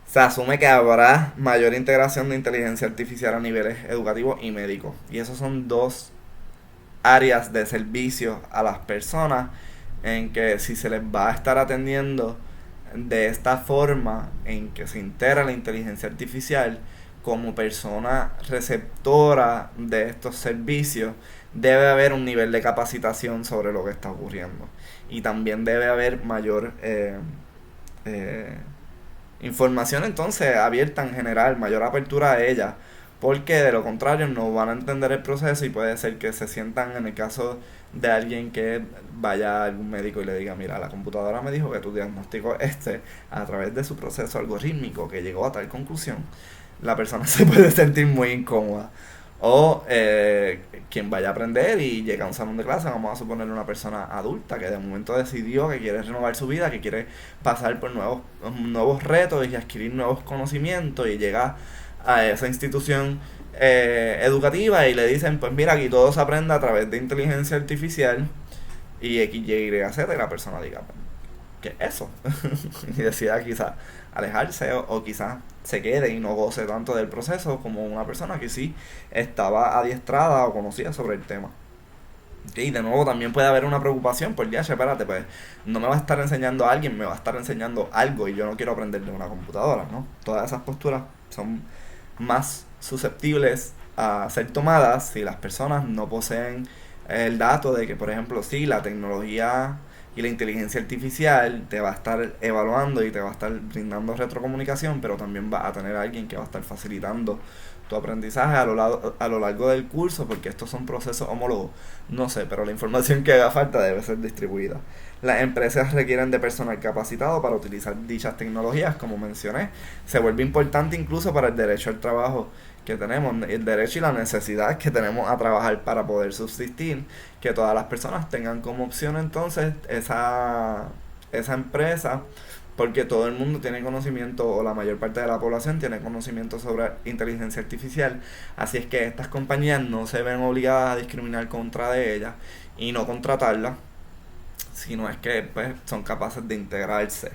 se asume que habrá mayor integración de inteligencia artificial a niveles educativos y médicos. Y esos son dos áreas de servicio a las personas en que si se les va a estar atendiendo de esta forma en que se integra la inteligencia artificial como persona receptora de estos servicios, debe haber un nivel de capacitación sobre lo que está ocurriendo. Y también debe haber mayor eh, información entonces abierta en general, mayor apertura a ella, porque de lo contrario no van a entender el proceso y puede ser que se sientan en el caso de alguien que vaya a algún médico y le diga, mira, la computadora me dijo que tu diagnóstico a través de su proceso algorítmico que llegó a tal conclusión, la persona se puede sentir muy incómoda. O quien vaya a aprender y llega a un salón de clase, vamos a suponer una persona adulta que de momento decidió que quiere renovar su vida, que quiere pasar por nuevos retos y adquirir nuevos conocimientos y llega a esa institución educativa y le dicen, pues mira, aquí todo se aprende a través de inteligencia artificial y X, Y, Z, y la persona diga, ¿qué es eso? Y decida quizás alejarse o quizás se quede y no goce tanto del proceso como una persona que sí estaba adiestrada o conocía sobre el tema. Y de nuevo también puede haber una preocupación por ya, espérate, pues no me va a estar enseñando a alguien, me va a estar enseñando algo y yo no quiero aprender de una computadora, ¿no? Todas esas posturas son más susceptibles a ser tomadas si las personas no poseen el dato de que, por ejemplo, sí, la tecnología y la inteligencia artificial te va a estar evaluando y te va a estar brindando retrocomunicación, pero también va a tener alguien que va a estar facilitando tu aprendizaje a lo largo del curso, porque estos son procesos homólogos. No sé, pero la información que haga falta debe ser distribuida. Las empresas requieren de personal capacitado para utilizar dichas tecnologías, como mencioné. Se vuelve importante incluso para el derecho al trabajo que tenemos, el derecho y la necesidad que tenemos a trabajar para poder subsistir, que todas las personas tengan como opción entonces esa empresa, porque todo el mundo tiene conocimiento, o la mayor parte de la población tiene conocimiento sobre inteligencia artificial, así es que estas compañías no se ven obligadas a discriminar contra de ellas y no contratarlas, sino es que pues son capaces de integrarse.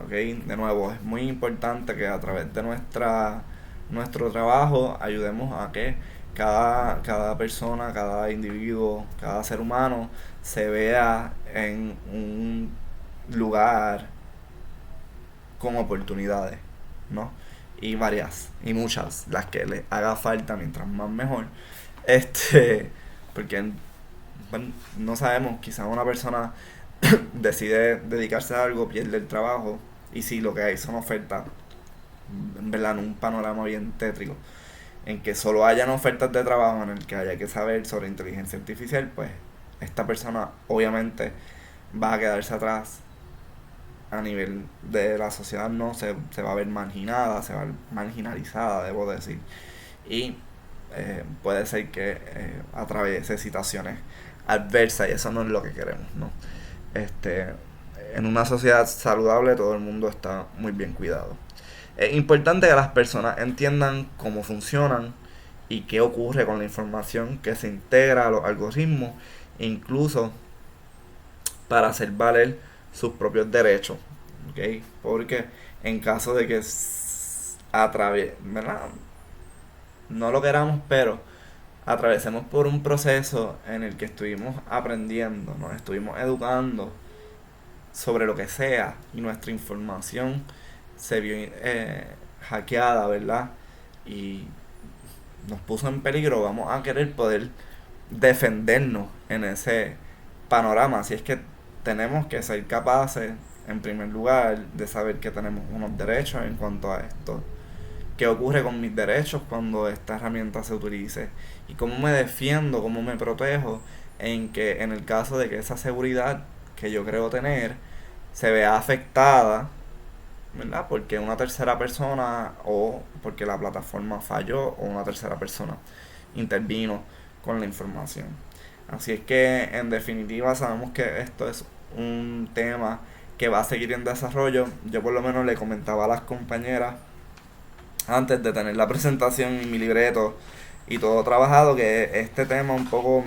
¿Okay? De nuevo, es muy importante que a través de nuestro trabajo ayudemos a que cada persona, cada individuo, cada ser humano se vea en un lugar con oportunidades, ¿no? Y varias, y muchas, las que le haga falta, mientras más mejor. Porque bueno, no sabemos, quizás una persona decide dedicarse a algo, pierde el trabajo, y si lo que hay son ofertas, en verdad, en un panorama bien tétrico, en que solo hayan ofertas de trabajo en el que haya que saber sobre inteligencia artificial, pues esta persona obviamente va a quedarse atrás a nivel de la sociedad, no se va a ver marginada, se va a ver marginalizada, debo decir, y puede ser que atraviese situaciones adversas y eso no es lo que queremos, ¿no? En una sociedad saludable todo el mundo está muy bien cuidado. Es importante que las personas entiendan cómo funcionan y qué ocurre con la información que se integra a los algoritmos, e incluso para hacer valer sus propios derechos. ¿Ok? Porque en caso de que ¿verdad? No lo queramos, pero atravesemos por un proceso en el que estuvimos aprendiendo, nos estuvimos educando sobre lo que sea y nuestra información se vio hackeada, ¿verdad? Y nos puso en peligro, vamos a querer poder defendernos en ese panorama. Así es que tenemos que ser capaces, en primer lugar, de saber que tenemos unos derechos en cuanto a esto. ¿Qué ocurre con mis derechos cuando esta herramienta se utilice? ¿Y cómo me defiendo, cómo me protejo en el caso de que esa seguridad que yo creo tener se vea afectada, ¿verdad? Porque una tercera persona o porque la plataforma falló o una tercera persona intervino con la información. Así es que en definitiva sabemos que esto es un tema que va a seguir en desarrollo. Yo por lo menos le comentaba a las compañeras antes de tener la presentación y mi libreto y todo trabajado que este tema un poco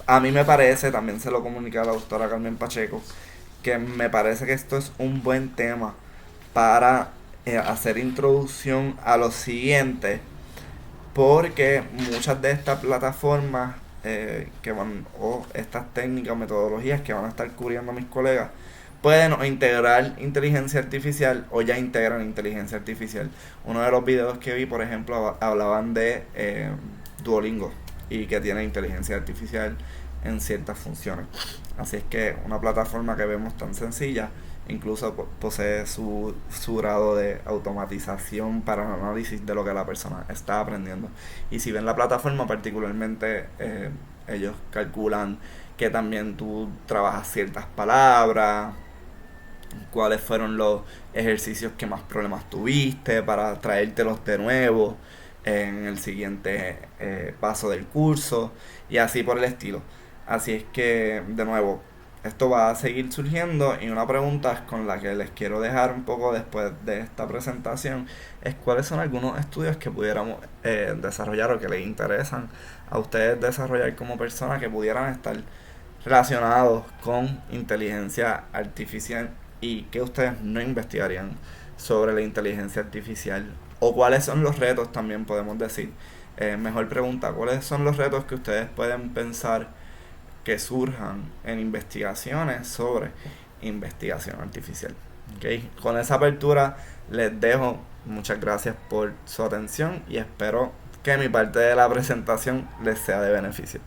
a mí me parece, también se lo comuniqué a la doctora Carmen Pacheco, que me parece que esto es un buen tema para hacer introducción a lo siguiente, porque muchas de estas plataformas que van, o estas técnicas, metodologías que van a estar cubriendo mis colegas, pueden o integrar inteligencia artificial o ya integran inteligencia artificial. Uno de los videos que vi, por ejemplo, hablaban de Duolingo y que tiene inteligencia artificial en ciertas funciones. Así es que una plataforma que vemos tan sencilla incluso posee su grado de automatización para el análisis de lo que la persona está aprendiendo. Y si ven la plataforma particularmente, ellos calculan que también tú trabajas ciertas palabras, cuáles fueron los ejercicios que más problemas tuviste para traértelos de nuevo en el siguiente paso del curso y así por el estilo. Así es que, de nuevo, esto va a seguir surgiendo y una pregunta con la que les quiero dejar un poco después de esta presentación es cuáles son algunos estudios que pudiéramos desarrollar o que les interesan a ustedes desarrollar como personas que pudieran estar relacionados con inteligencia artificial y que ustedes no investigarían sobre la inteligencia artificial o cuáles son los retos también podemos decir. Mejor pregunta, ¿cuáles son los retos que ustedes pueden pensar que surjan en investigaciones sobre investigación artificial? ¿Okay? Con esa apertura les dejo. Muchas gracias por su atención y espero que mi parte de la presentación les sea de beneficio.